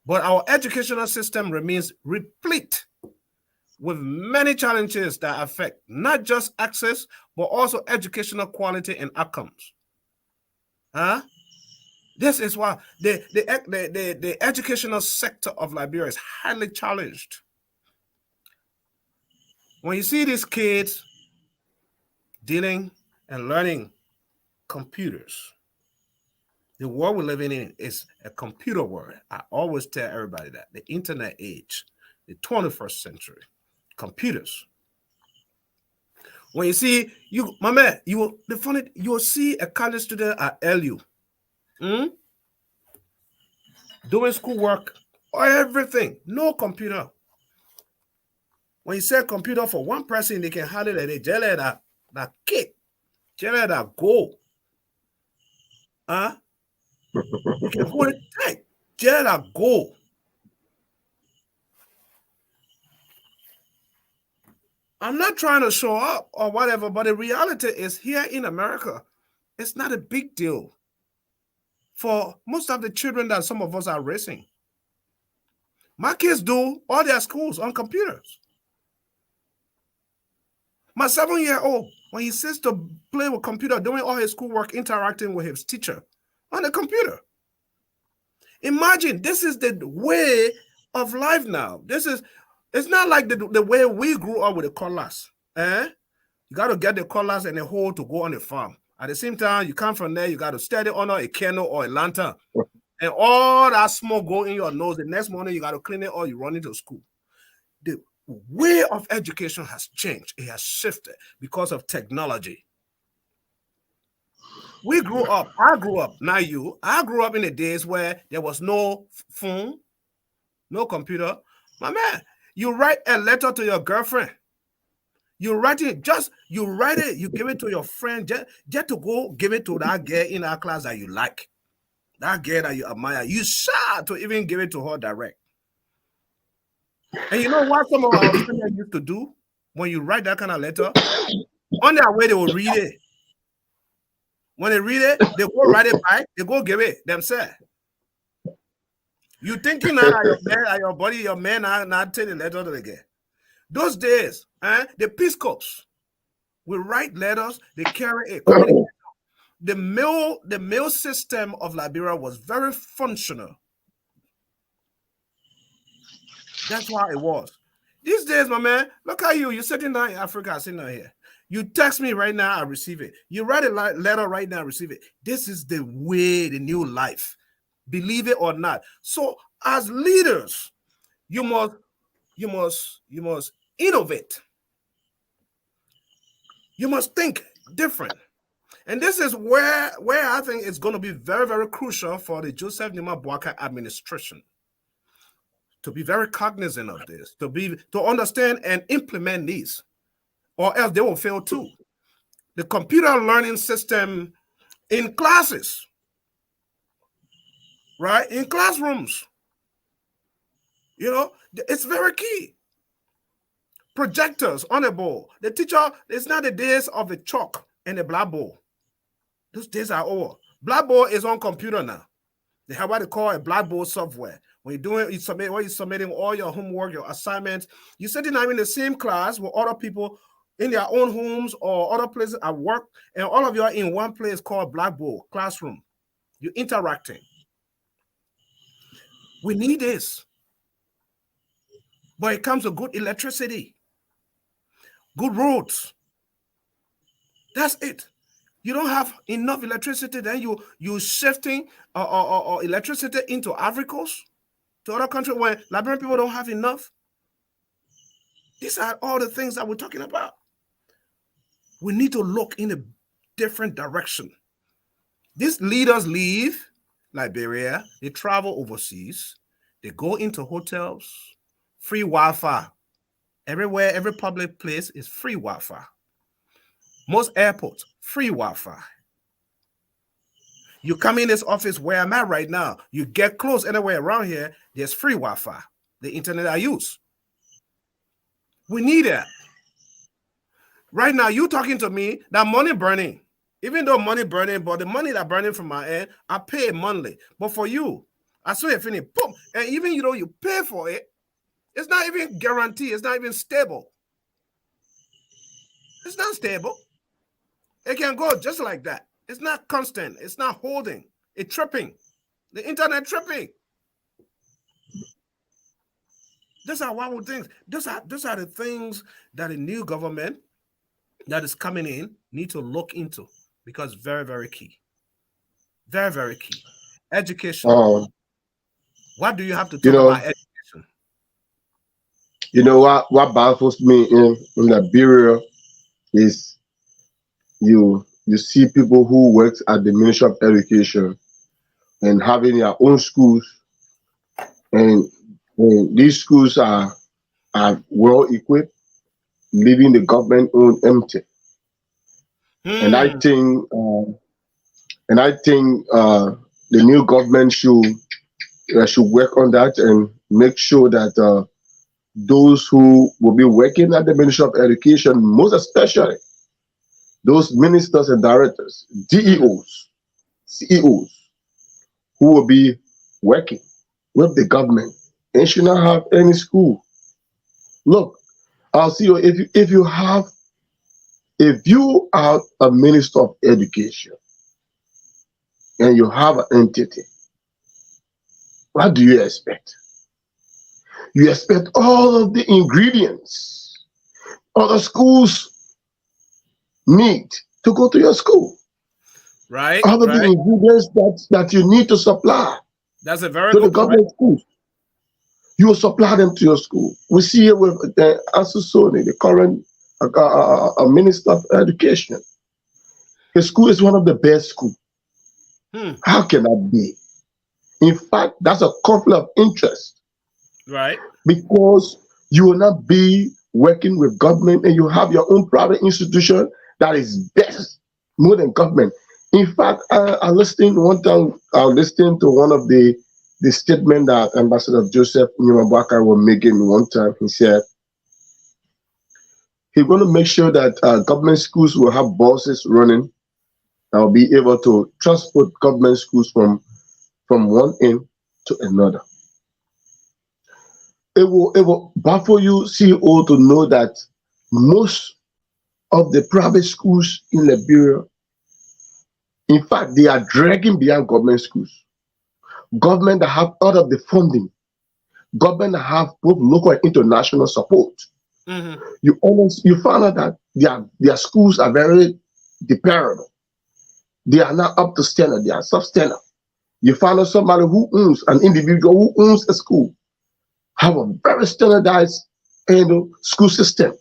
But our educational system remains replete with many challenges that affect not just access, but also educational quality and outcomes. Huh? This is why the educational sector of Liberia is highly challenged. When you see these kids dealing and learning computers, the world we're living in is a computer world. I always tell everybody that the internet age, the 21st century, computers. When you see my man, you will see a college student at LU doing schoolwork or everything, no computer. When you say computer for one person, they can handle it. They jelly that kick, jelly that go. You can hold it tight. Jelly that go. I'm not trying to show up or whatever, but the reality is here in America, it's not a big deal for most of the children that some of us are raising. My kids do all their schools on computers. My 7-year-old, when he sits to play with computer, doing all his schoolwork, interacting with his teacher on the computer. Imagine, this is the way of life now. It's not like the way we grew up with the cutlass. You got to get the cutlass and the hoe to go on the farm. At the same time, you come from there, you got to steady under a candle or a lantern. And all that smoke go in your nose. The next morning, you got to clean it or you run into school. The way of education has changed. It has shifted because of technology. I grew up, not you. I grew up in the days where there was no phone, no computer. My man, you write a letter to your girlfriend. You write it, you give it to your friend, just to go give it to that girl in our class that you like. That girl that you admire. You shy to even give it to her direct. And you know what some of our friends used to do when you write that kind of letter? On their way, they will read it. When they read it, they go write it back, they go give it themselves. You thinking now your body, your man are not taking the letter to the girl. Those days, the Peace Corps will write letters, they carry it. The mail system of Liberia was very functional. That's why it was. These days, my man, look at you. You're sitting down in Africa, sitting down here. You text me right now, I receive it. You write a letter right now, I receive it. This is the way, the new life. Believe it or not. So, as leaders, you must innovate. You must think different. And this is where I think it's going to be very, very crucial for the Joseph Nima Boakai administration to be very cognizant of this, to understand and implement these, or else they will fail too. The computer learning system in classes, right? In classrooms, it's very key. Projectors on a board. The teacher, it's not the days of the chalk and the blackboard. Those days are over. Blackboard is on computer now. They have what they call a blackboard software. When you're submitting all your homework, your assignments, you're sitting in the same class with other people in their own homes or other places at work, and all of you are in one place called blackboard classroom. You're interacting. We need this. but it comes with good electricity, good roads. That's it. You don't have enough electricity, then you shifting electricity into Africans to other countries where Liberian people don't have enough. These are all the things that we're talking about. We need to look in a different direction. These leaders leave Liberia, they travel overseas, they go into hotels, free Wi-Fi. Everywhere, every public place is free Wi-Fi. Most airports, free Wi-Fi. You come in this office where I'm at right now, you get close anywhere around here, there's free Wi-Fi, the internet I use. We need that. Right now, you talking to me, that money burning. Even though money burning, but the money that burning from my end, I pay monthly. But for you, I saw it finish, boom. And even you pay for it, it's not even guaranteed. It's not even stable. It's not stable. It can go just like that. It's not constant. It's not holding. It's tripping. The internet tripping. These are wild things. Those are the things that the new government that is coming in need to look into, because very, very key. Very, very key. Education. What do you have to You talk know, about education? what baffles me in Liberia is you see people who work at the Ministry of Education and having their own schools, and these schools are well equipped, leaving the government owned empty. And I Hmm. think the new government should work on that and make sure that those who will be working at the Ministry of Education, most especially those ministers and directors, DEOs, CEOs, who will be working with the government and should not have any school. Look, I'll see you if you are a minister of education and you have an entity, what do you expect? You expect all of the ingredients other schools need to go to your school. Right, All of the right. ingredients that you need to supply That's a very to the good point. government schools, you will supply them to your school. We see it with Asusoni, the current Minister of Education. His school is one of the best schools. Hmm. How can that be? In fact, that's a conflict of interest Right. because you will not be working with government and you have your own private institution that is best more than government. In fact, I listened one time. I listened to one of the statement that Ambassador Joseph Nyamabwaka was making one time. He said he's going to make sure that government schools will have buses running that will be able to transport government schools from one end to another. It will baffle you, CEO, to know that most of the private schools in Liberia, in fact, they are dragging behind government schools. Government that have all of the funding, government that have both local and international support. Mm-hmm. You find out that their schools are very deplorable. They are not up to standard. They are substandard. You find out somebody who owns an individual who owns a school have a very standardized school system.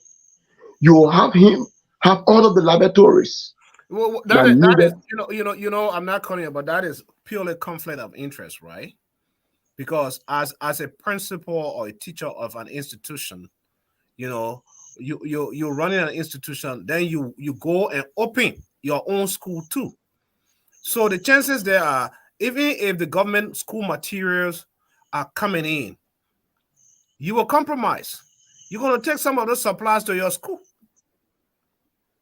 You will have him have all of the laboratories Well, that that is, needed. I'm not calling it, but that is purely conflict of interest, right? Because as a principal or a teacher of an institution, you know, you're running an institution, then you go and open your own school too. So the chances there are, even if the government school materials are coming in, you will compromise. You're going to take some of those supplies to your school.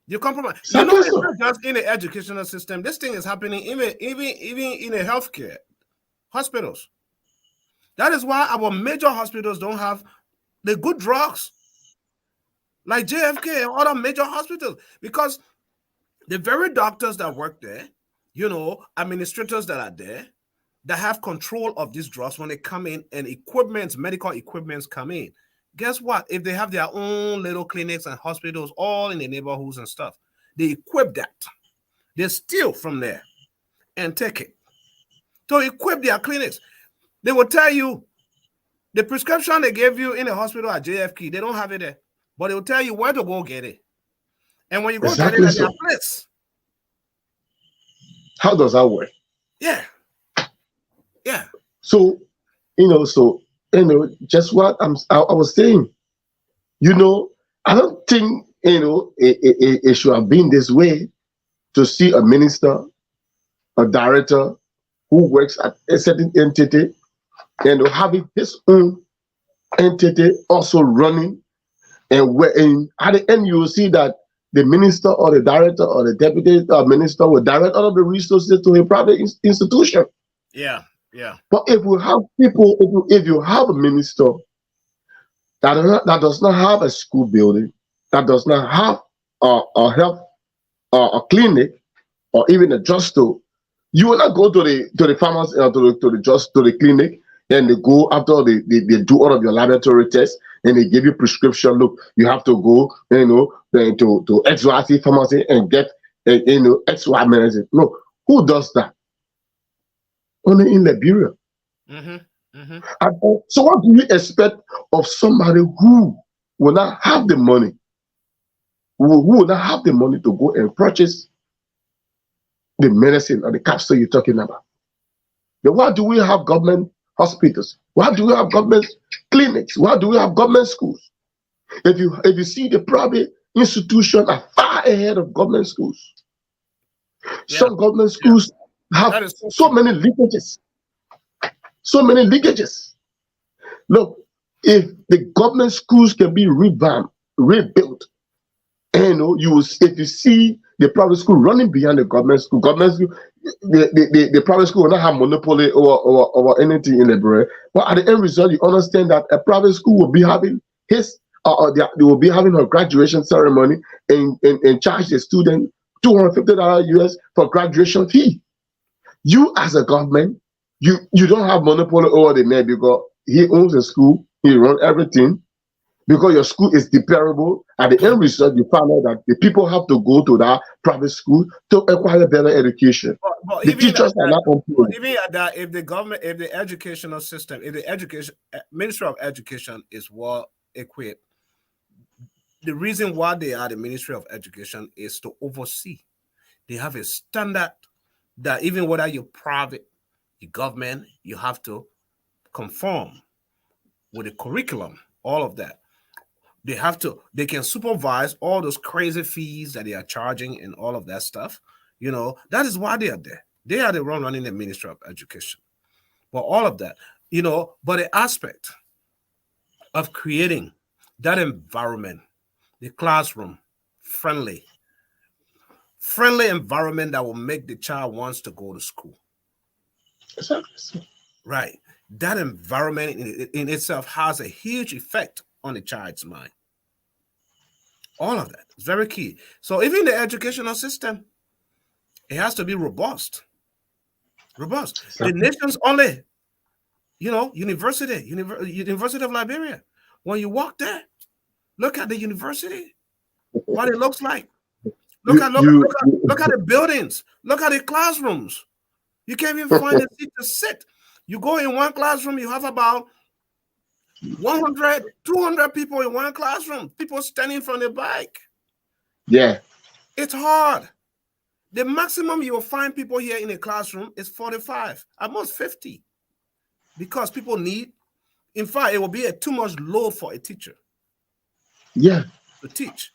You compromise. It's So, not just in the educational system. This thing is happening even in the healthcare hospitals. That is why our major hospitals don't have the good drugs like JFK and other major hospitals, because the very doctors that work there, administrators that are there, that have control of these drugs when they come in and medical equipments come in, Guess what? If they have their own little clinics and hospitals all in the neighborhoods and stuff, they equip that. They steal from there and take it to equip their clinics. They will tell you the prescription they gave you in the hospital at JFK, they don't have it there, but they will tell you where to go get it. And when you go get it Exactly at their so. place, How does that work? yeah, yeah, So, just what I was saying, I don't think, it should have been this way to see a minister, a director who works at a certain entity, having his own entity also running, and at the end you will see that the minister or the director or the deputy minister will direct all of the resources to a private institution. yeah, yeah, But if we have people, if you have a minister that does not have a school building, that does not have a health a clinic, or even a drugstore, you will not go to the pharmacy, to the clinic, and they go after they do all of your laboratory tests, and they give you prescription. Look, you have to go, to XYZ pharmacy and get XY medicine. No, who does that? Only in Liberia. mm-hmm, mm-hmm. So what do you expect of somebody who will not have the money, who will not have the money to go and purchase the medicine or the capsule you're talking about? Then why do we have government hospitals? Why do we have government clinics? Why do we have government schools? If you see, the private institutions are far ahead of government schools. Yeah, Some government yeah, schools have that is so so true. many leakages. So many leakages. Look, if the government schools can be revamped, rebuilt, and you will, if you see the private school running behind the government school, the private school will not have monopoly over anything in Liberia. But at the end result, you understand that a private school will be having they will be having a graduation ceremony, and charge the student $250 US for graduation fee. You as a government, you don't have monopoly over the man, because he owns the school, he runs everything. Because your school is deplorable, at the end result, you find out that the people have to go to that private school to acquire better education. But The even teachers at are that, not employed. even at that, if the government, if the educational system, if the education Ministry of Education is well equipped, the reason why they are the Ministry of Education is to oversee. They have a standard that even whether you're private, the government, you have to conform with the curriculum, all of that. They can supervise all those crazy fees that they are charging and all of that stuff. That is why they are there. They are the one running the Ministry of Education. But all of that, but the aspect of creating that environment, the classroom, friendly, friendly environment that will make the child wants to go to school. Exactly. Right. That environment in itself has a huge effect on the child's mind. All of that is very key. So even the educational system, it has to be robust. Robust. The Exactly. nation's only, University of Liberia. When you walk there, look at the university, what it looks like. Look You, at look, you, look at look at the buildings. Look at the classrooms. You can't even find a seat to sit. You go in one classroom, you have about 100, 200 people in one classroom, people standing from the bike. yeah, It's hard. The maximum you will find people here in a classroom is 45, at most 50, because people need, in fact, it will be a too much load for a teacher yeah, to teach,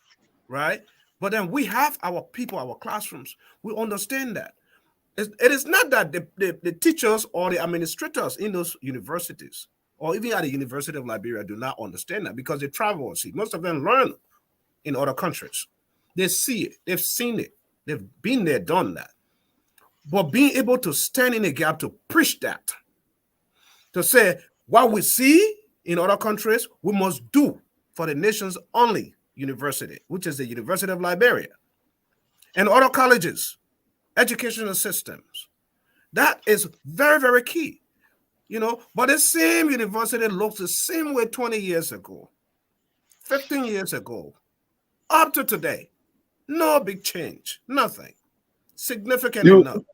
right? But then we have our people, our classrooms. We understand that. It is not that the teachers or the administrators in those universities or even at the University of Liberia do not understand that, because they travel and see. Most of them learn in other countries. They see it. They've seen it. They've been there, done that. But being able to stand in a gap to preach that, to say what we see in other countries, we must do for the nation's only university, which is the University of Liberia, and other colleges, educational systems. That is very, very key. But the same university looks the same way 20 years ago. 15 years ago, up to today, no big change, nothing significant You enough. And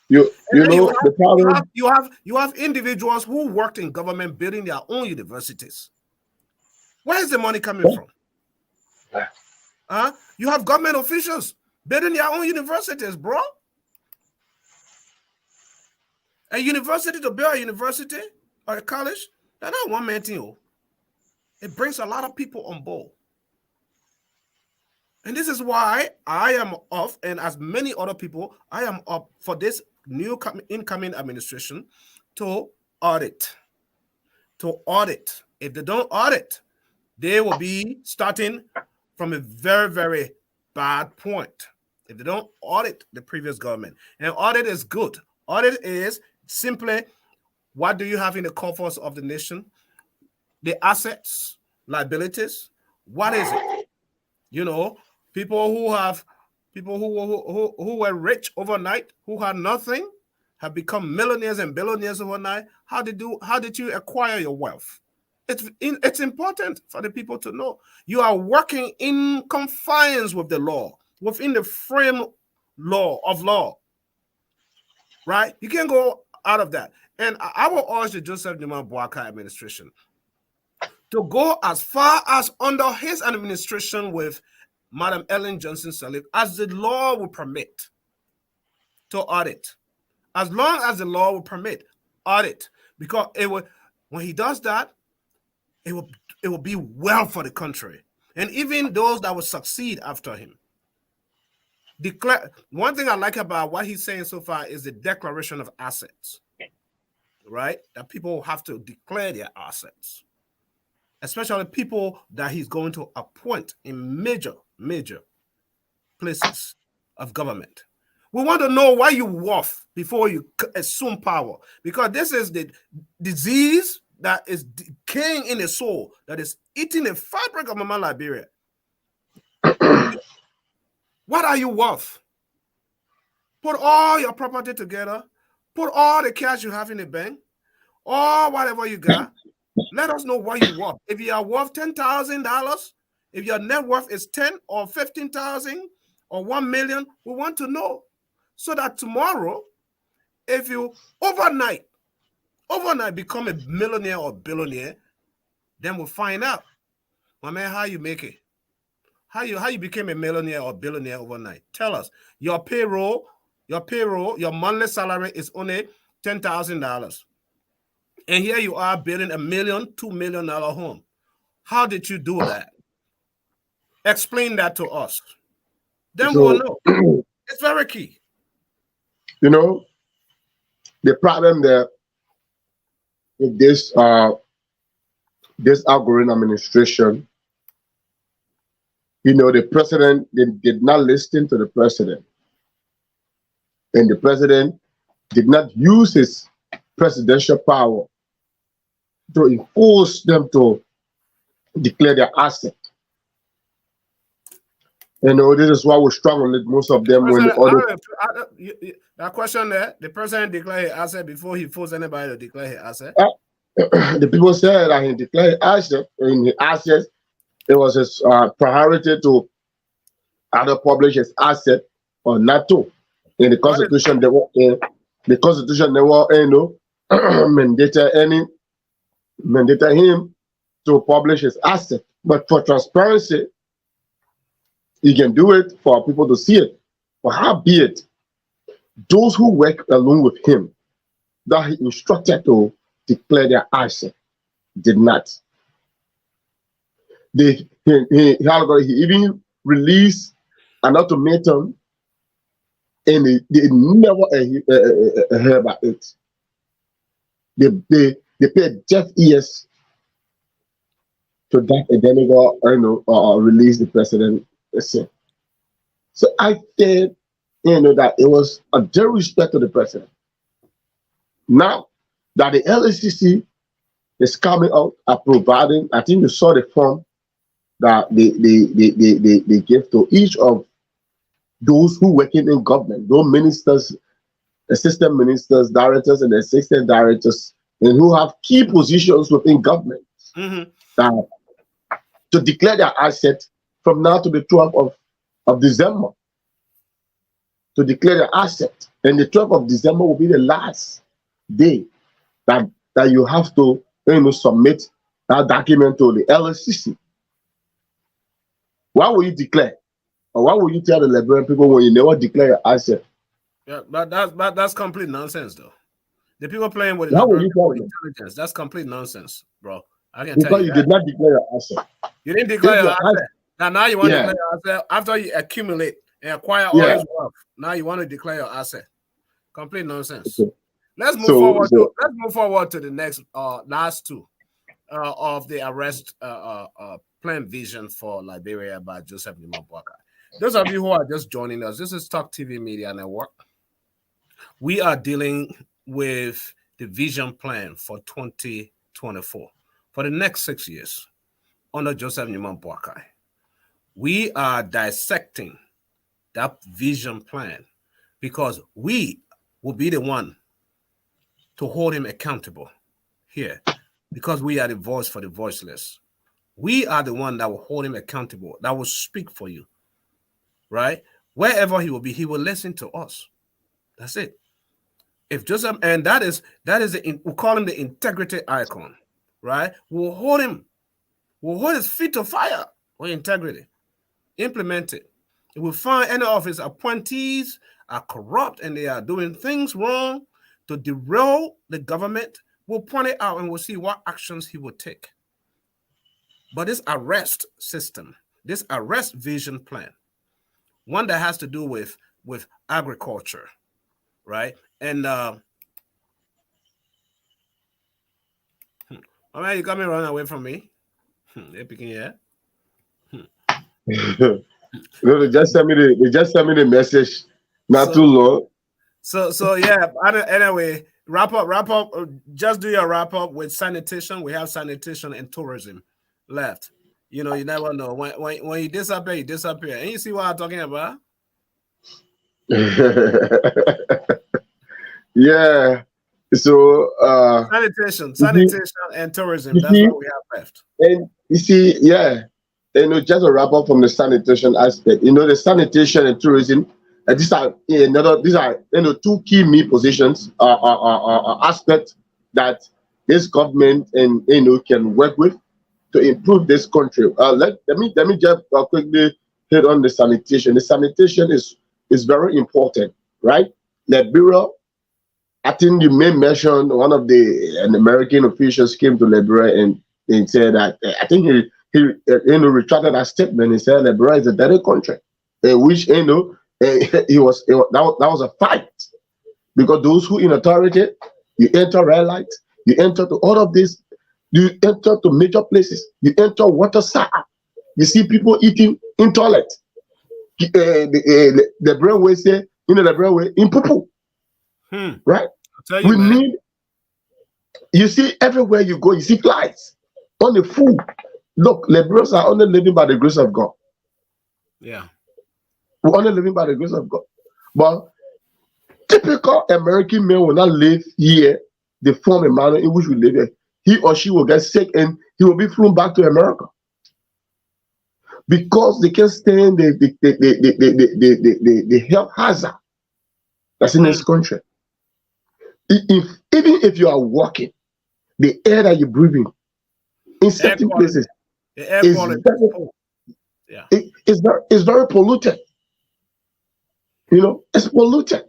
you then know the problem. you have individuals who worked in government building their own universities. Where is the money coming from? You have government officials building their own universities, bro. A university to build a university or a college, that's not one man thing. It brings a lot of people on board. And this is why I am up, and as many other people, I am up for this new incoming administration to audit. To audit. If they don't audit, they will be starting from a very, very bad point. If they don't audit the previous government. And audit is good. Audit is simply, what do you have in the coffers of the nation? The assets, liabilities. What is it? You know, people who were rich overnight, who had nothing, have become millionaires and billionaires overnight. How did you acquire your wealth? It's important for the people to know you are working in compliance with the law, within the frame of law, right? You can't go out of that. And I will urge the Joseph Numa Boakai administration to go as far as under his administration with Madam Ellen Johnson Sirleaf as the law will permit to audit. As long as the law will permit audit, because when he does that, it will be well for the country, and even those that will succeed after him. One thing I like about what he's saying so far is the declaration of assets, right? That people have to declare their assets, especially people that he's going to appoint in major places of government. We want to know why you worth before you assume power, because this is the disease that is decaying in the soul, that is eating the fabric of Mama Liberia. What are you worth? Put all your property together, put all the cash you have in the bank, or whatever you got. Let us know what you worth. If you are worth $10,000, if your net worth is 10 or 15,000 or 1 million, we want to know, so that tomorrow, if you overnight become a millionaire or billionaire, then we'll find out, my man, how you make it, how you became a millionaire or billionaire overnight. Tell us. Your payroll, your monthly salary is only $10,000, and here you are building $1 million, $2 million home. How did you do that? Explain that to us. Then we'll know. It's very key. You know, the problem there with this outgoing administration, you know, the president did not listen to the president, and the president did not use his presidential power to enforce them to declare their asset. You know, this is why we struggle with most of them when that question there, the president declared his asset before he forced anybody to declare his asset. The people said that he declared asset, in his assets, it was his priority to either publish his asset or not to. In the constitution, there were mandated him to publish his asset. But for transparency, he can do it for people to see it. But howbeit, those who work along with him, that he instructed to declare their asset, did not. He even released an ultimatum, and they never heard about it. They paid deaf ears to that, and then they go, release the president. So I think, that it was a disrespect to the president. Now that the LACC is coming out and providing, I think you saw the form that they give to each of those who working in government, those ministers, assistant ministers, directors, and assistant directors, and who have key positions within government. Mm-hmm. That to declare their asset from now to the 12th of December, to declare their asset. And the 12th of December will be the last day that you have to submit that document to the LSCC. Why will you declare? Or why will you tell the Liberian people when you never declare your asset? Yeah, but that's complete nonsense, though. The people playing with the How will Liberian you people tell them? intelligence, that's complete nonsense, bro. I can tell Because you you that. did not declare your asset. You didn't If declare your your asset. asset, Now you want to yeah, declare your asset after you accumulate and acquire all yeah. this wealth. Now you want to declare your asset. Complete nonsense. Okay. Let's move So, forward so to the next last two of the arrest plan vision for Liberia by Joseph Nimabwaka. Those of you who are just joining us, this is Talk TV Media Network. We are dealing with the vision plan for 2024 for the next 6 years under Joseph Nimabwaka. We are dissecting that vision plan because we will be the one to hold him accountable here because we are the voice for the voiceless. We are the one that will hold him accountable, that will speak for you, right? Wherever he will be, he will listen to us. That's it. If Joseph, and that is we call him the integrity icon, right? We'll hold him, we'll hold his feet to fire with integrity, implement it. If we find any of his appointees are corrupt and they are doing things wrong to derail the government, we'll point it out and we'll see what actions he will take. But this arrest system, this arrest vision plan, one that has to do with agriculture, right? And all right, you got me running away from me. They're picking here. no, they just sent me the message not too So long. so yeah. Anyway, wrap up. Just do your wrap up with sanitation. We have sanitation and tourism left. You know, you never know when you disappear, you disappear. And you see what I'm talking about? Yeah. So you Sanitation, and tourism. That's see, what we have left. and you see, yeah. Just a wrap up from the sanitation aspect. The sanitation and tourism. These are two key me positions, aspects that this government and can work with to improve this country. Let me just quickly hit on the sanitation. The sanitation is very important, right? Liberia, I think you may mention one of an American officials came to Liberia and said that I think he retracted that statement. He said Liberia is a dirty country, which that was a fight because those who in authority, you enter red light, you enter to all of this, you enter to major places, you enter water side, you see people eating in toilet. The brainway say the brainway in poo, right? I'll tell you, We man. need. You see everywhere you go, you see flies on the food. Look, Liberals are only living by the grace of God. Yeah. We're only living by the grace of God. But typical American man will not live here the form and manner in which we live here. He or she will get sick and he will be flown back to America because they can't stand the health hazard that's in this country. Even if you are walking, the air that you breathe in certain places The air is quality. very, it's very polluted. It's polluted.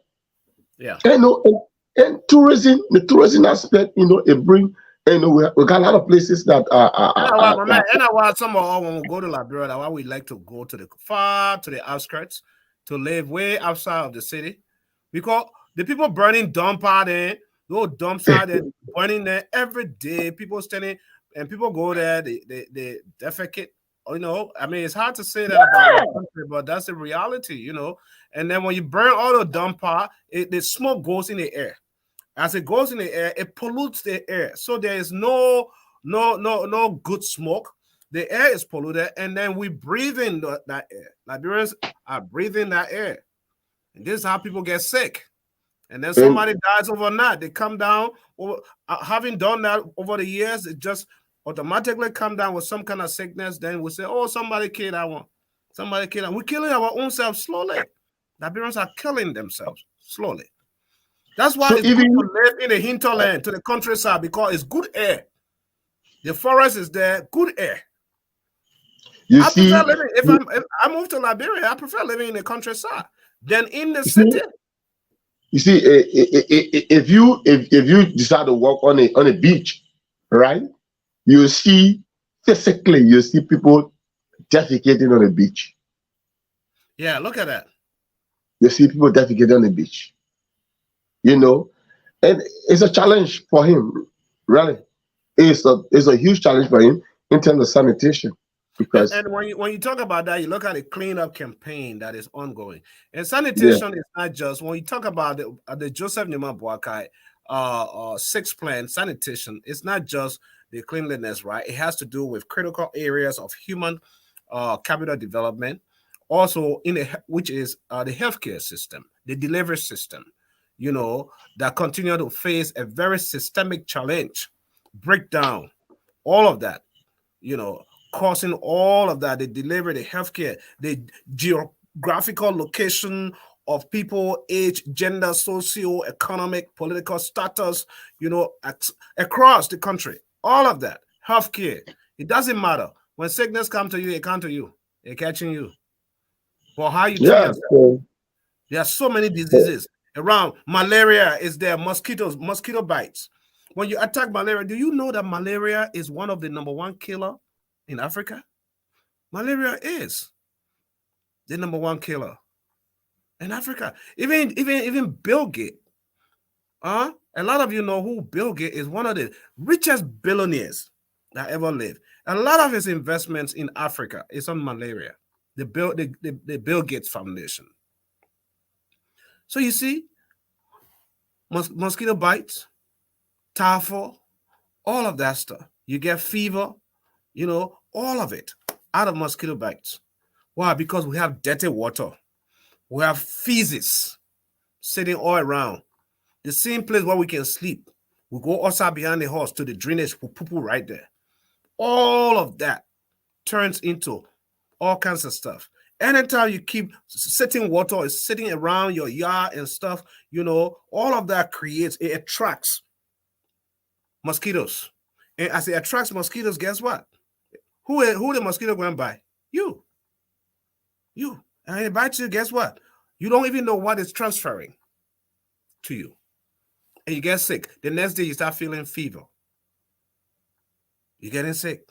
Yeah. And tourism, the tourism aspect, it bring. We got a lot of places that And why some of us when we go to Liberia, that's why we like to go to the outskirts, to live way outside of the city, because the people burning dump out there, those dumps out there, burning there every day. People standing and people go there, they defecate. I mean, it's hard to say that about our country, but that's the reality. And then when you burn all the dump out, the smoke goes in the air. As it goes in the air, it pollutes the air. So there is no good smoke. The air is polluted, and then we breathe in that air. Liberians are breathing that air. And this is how people get sick. And then somebody dies overnight. They come down, having done that over the years, it just automatically come down with some kind of sickness, then we say, oh, somebody killed that one. Somebody killed that. We're killing our own selves slowly. Liberians are killing themselves slowly. That's why So it's good even to live in the hinterland, to the countryside, because it's good air. The forest is there, good air. you I prefer see, living, if I move to Liberia, I prefer living in the countryside than in the you see, city. you see, if you decide to walk on a beach, right? You see physically, you see people defecating on the beach. Yeah, look at that. You see people defecating on the beach. You know, and it's a challenge for him. Really, it's a huge challenge for him in terms of sanitation because And when you talk about that, you look at the cleanup campaign that is ongoing. And yeah, sanitation is not just when you talk about the Joseph Nima Boakai six plan sanitation. It's not just the cleanliness, right? It has to do with critical areas of human capital development, also which is the healthcare system, the delivery system. That continue to face a very systemic challenge, breakdown, all of that you know, causing all of that, the delivery, the healthcare, the geographical location of people, age, gender, socio-economic, political status, across the country, all of that, healthcare. It doesn't matter. When sickness comes to you, it comes to you. It's catching you. For how you treat yeah. yourself. So, There are so many diseases around. Malaria is there, mosquito bites. When you attack malaria, do you know that malaria is one of the number one killer in Africa? Malaria is the number one killer in Africa. Even Bill Gates. A lot of you know who Bill Gates is, one of the richest billionaires that ever lived. A lot of his investments in Africa is on malaria. The Bill Gates Foundation. So you see, mosquito bites, typhoid, all of that stuff. You get fever, all of it out of mosquito bites. Why? Because we have dirty water. We have feces sitting all around. The same place where we can sleep. We go outside behind the house to the drainage, we poo right there. All of that turns into all kinds of stuff. Anytime you keep sitting water is sitting around your yard and stuff, all of that it attracts mosquitoes. And as it attracts mosquitoes, guess what? Who the mosquito going by? You. And it bites you, guess what? You don't even know what it's transferring to you. And you get sick. The next day you start feeling fever. You're getting sick.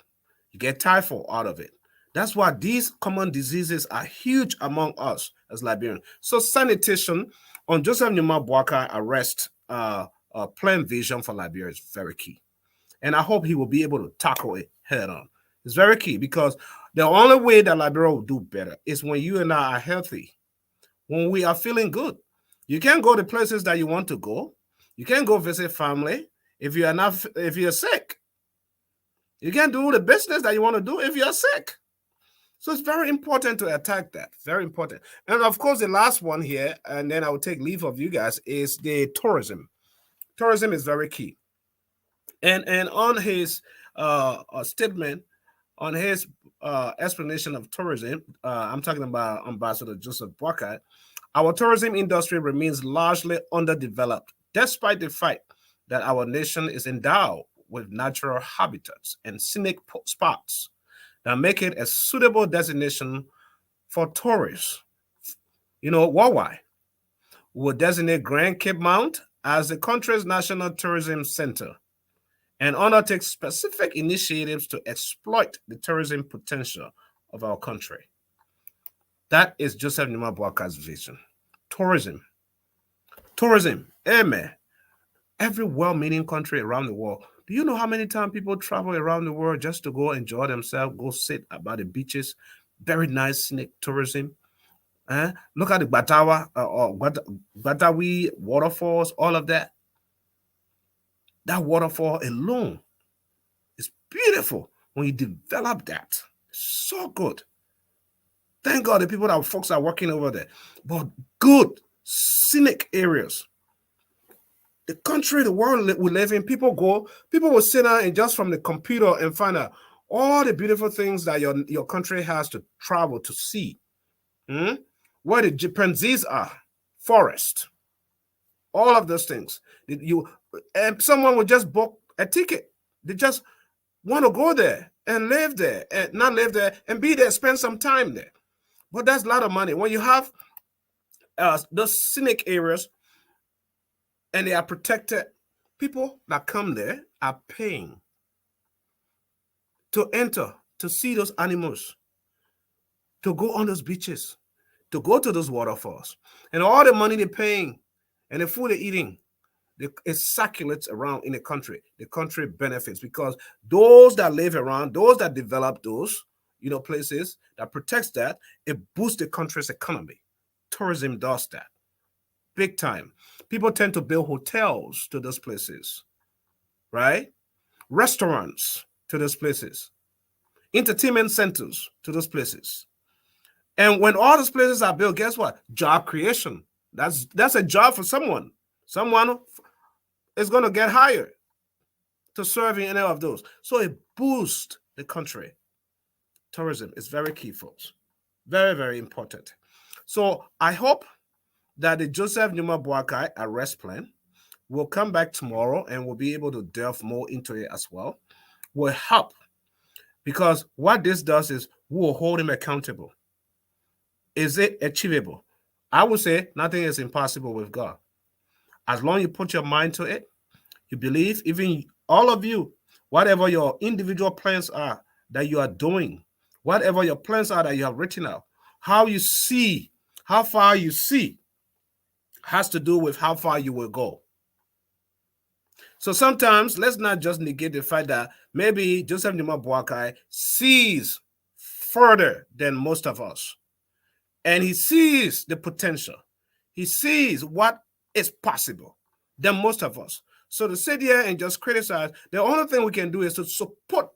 You get typhoid out of it. That's why these common diseases are huge among us as Liberians. So sanitation on Joseph Numa Boakai arrest plan vision for Liberia is very key. And I hope he will be able to tackle it head on. It's very key because the only way that Liberia will do better is when you and I are healthy, when we are feeling good. You can't go to places that you want to go. You can't go visit family if you're sick. You can't do the business that you want to do if you're sick. So it's very important to attack that. Very important. And of course, the last one here, and then I will take leave of you guys, is the tourism. Tourism is very key. And on his statement, on his explanation of tourism, I'm talking about Ambassador Joseph Boakai, our tourism industry remains largely underdeveloped, despite the fact that our nation is endowed with natural habitats and scenic spots that make it a suitable destination for tourists. Worldwide. We will designate Grand Cape Mount as the country's national tourism center and undertake specific initiatives to exploit the tourism potential of our country. That is Joseph Numa Boakai's vision. Tourism. Amen. Every well-meaning country around the world. Do you know how many times people travel around the world just to go enjoy themselves, go sit about the beaches? Very nice scenic tourism. Look at the Batawi waterfalls, all of that. That waterfall alone is beautiful when you develop that. So good. Thank God the people that folks are working over there. But good scenic areas. the country, the world we live in, people will sit down and just from the computer and find out all the beautiful things that your country has to travel to see. Hmm? Where the chimpanzees are, forest, all of those things. You and someone will just book a ticket. They just want to go there and live there, and not live there and be there, spend some time there. But that's a lot of money. When you have those scenic areas and they are protected, people that come there are paying to enter, to see those animals, to go on those beaches, to go to those waterfalls. And all the money they're paying and the food they're eating, it circulates around in the country. The country benefits because those that live around, those that develop those, places that protects that, it boosts the country's economy. Tourism does that big time. People tend to build hotels to those places, right? Restaurants to those places, entertainment centers to those places. And when all those places are built, guess what? Job creation. That's a job for someone. Someone is going to get hired to serve in any of those. So it boosts the country. Tourism is very key, folks. Very, very important. So I hope that the Joseph Numa Boakai arrest plan will come back tomorrow and we'll be able to delve more into it as well. Will help because what this does is we'll hold him accountable. Is it achievable? I would say nothing is impossible with God. As long as you put your mind to it, you believe, even all of you, whatever your individual plans are that you are doing, whatever your plans are that you have written out, how you see, how far you see has to do with how far you will go. So sometimes let's not just negate the fact that maybe Joseph Nima Boakai sees further than most of us. And he sees the potential. He sees what is possible than most of us. So to sit here and just criticize, the only thing we can do is to support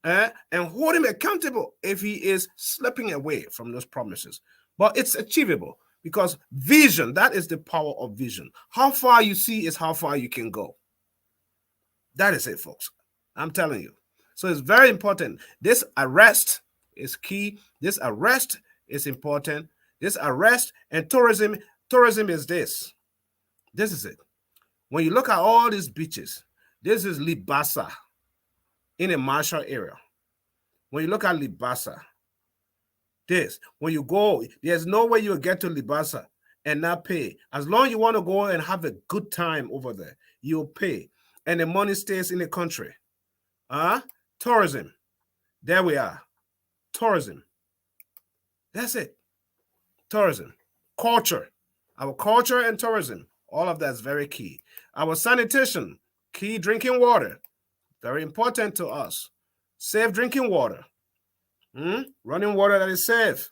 and hold him accountable if he is slipping away from those promises. But it's achievable because vision, that is the power of vision. How far you see is how far you can go. That is it, folks. I'm telling you. So it's very important. This arrest is key. This arrest is important. This arrest and tourism is this. This is it. When you look at all these beaches, this is Libasa in a Marshall area. When you look at Libasa, when you go, there's no way you'll get to Libasa and not pay. As long as you want to go and have a good time over there, you'll pay. And the money stays in the country. Tourism. There we are. Tourism. That's it. Tourism. Culture. Our culture and tourism. All of that is very key. Our sanitation. Key drinking water. Very important to us. Safe drinking water. Running water that is safe.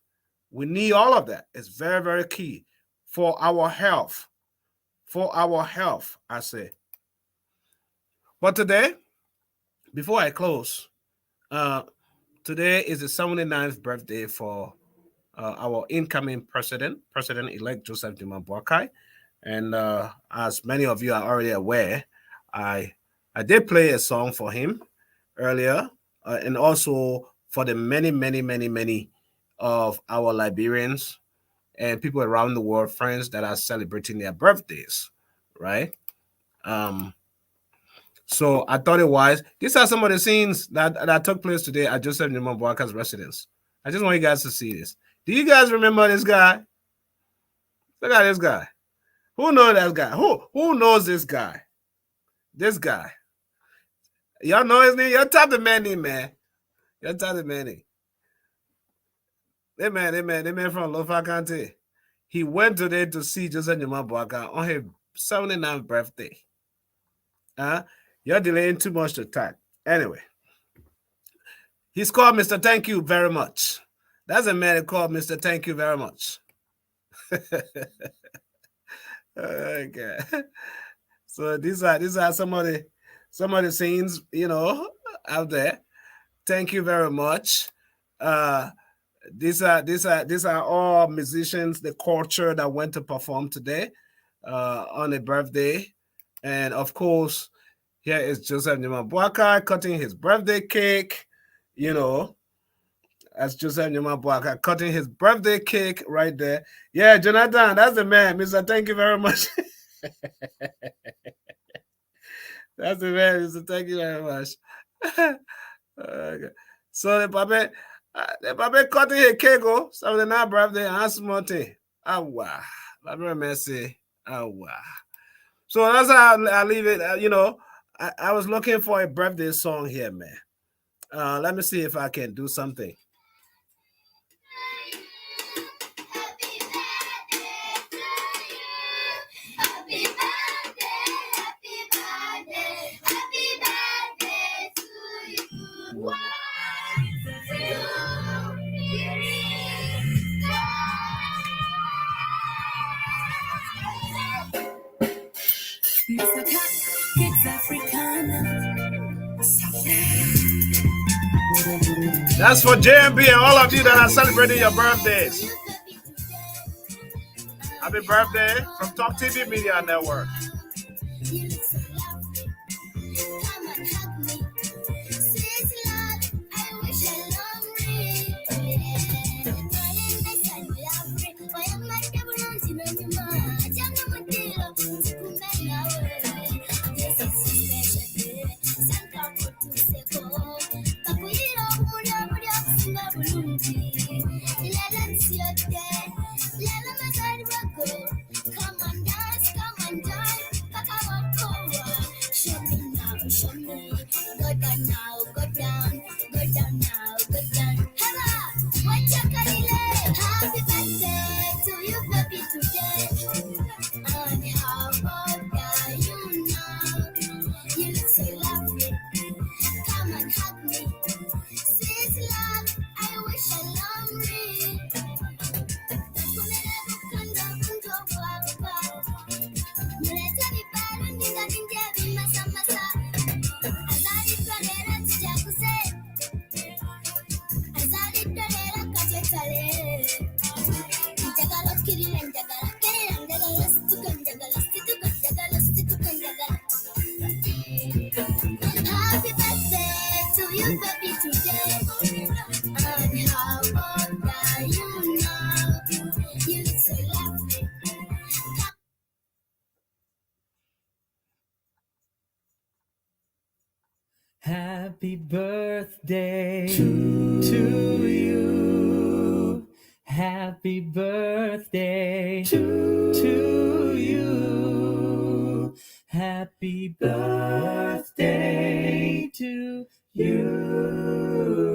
We need all of that. It's very, very key for our health. For our health, I say. But today, before I close, today is the 79th birthday for our incoming President-elect Joseph Numa Boakai. And as many of you are already aware, I did play a song for him earlier, and also for the many of our Liberians and people around the world, friends that are celebrating their birthdays, right? So I thought it was. These are some of the scenes that took place today at Joseph Numa Boakai's residence. I just want you guys to see this. Do you guys remember this guy? Look at this guy. Who knows that guy? Who knows this guy? This guy. Y'all know his name? Y'all type the man name, man. Y'all type the man name. That man from Lofa County. He went today to see Joseph Numa Boakai on his 79th birthday. You're delaying too much to type. Anyway, he's called Mr. Thank You Very Much. That's a man called Mr. Thank You Very Much. Okay. So these are some of the scenes, out there. Thank you very much. These are all musicians, the culture that went to perform today on a birthday And of course, here is Joseph Nyamabuaka cutting his birthday cake. You know, that's Joseph Nyamabuaka cutting his birthday cake right there. Yeah, Jonathan, that's the man. Mr. Thank you very much. That's the man, Mr. Thank you very much. Okay. So the baby cutting a cake, oh, so now birthday and smarty. Awa. Baby mercy. Awa. So that's how I leave it. I was looking for a birthday song here, man. Let me see if I can do something. That's for JMB and all of you that are celebrating your birthdays. Happy birthday from Talk TV Media Network. Happy birthday to you. Happy birthday to you. Happy birthday to you.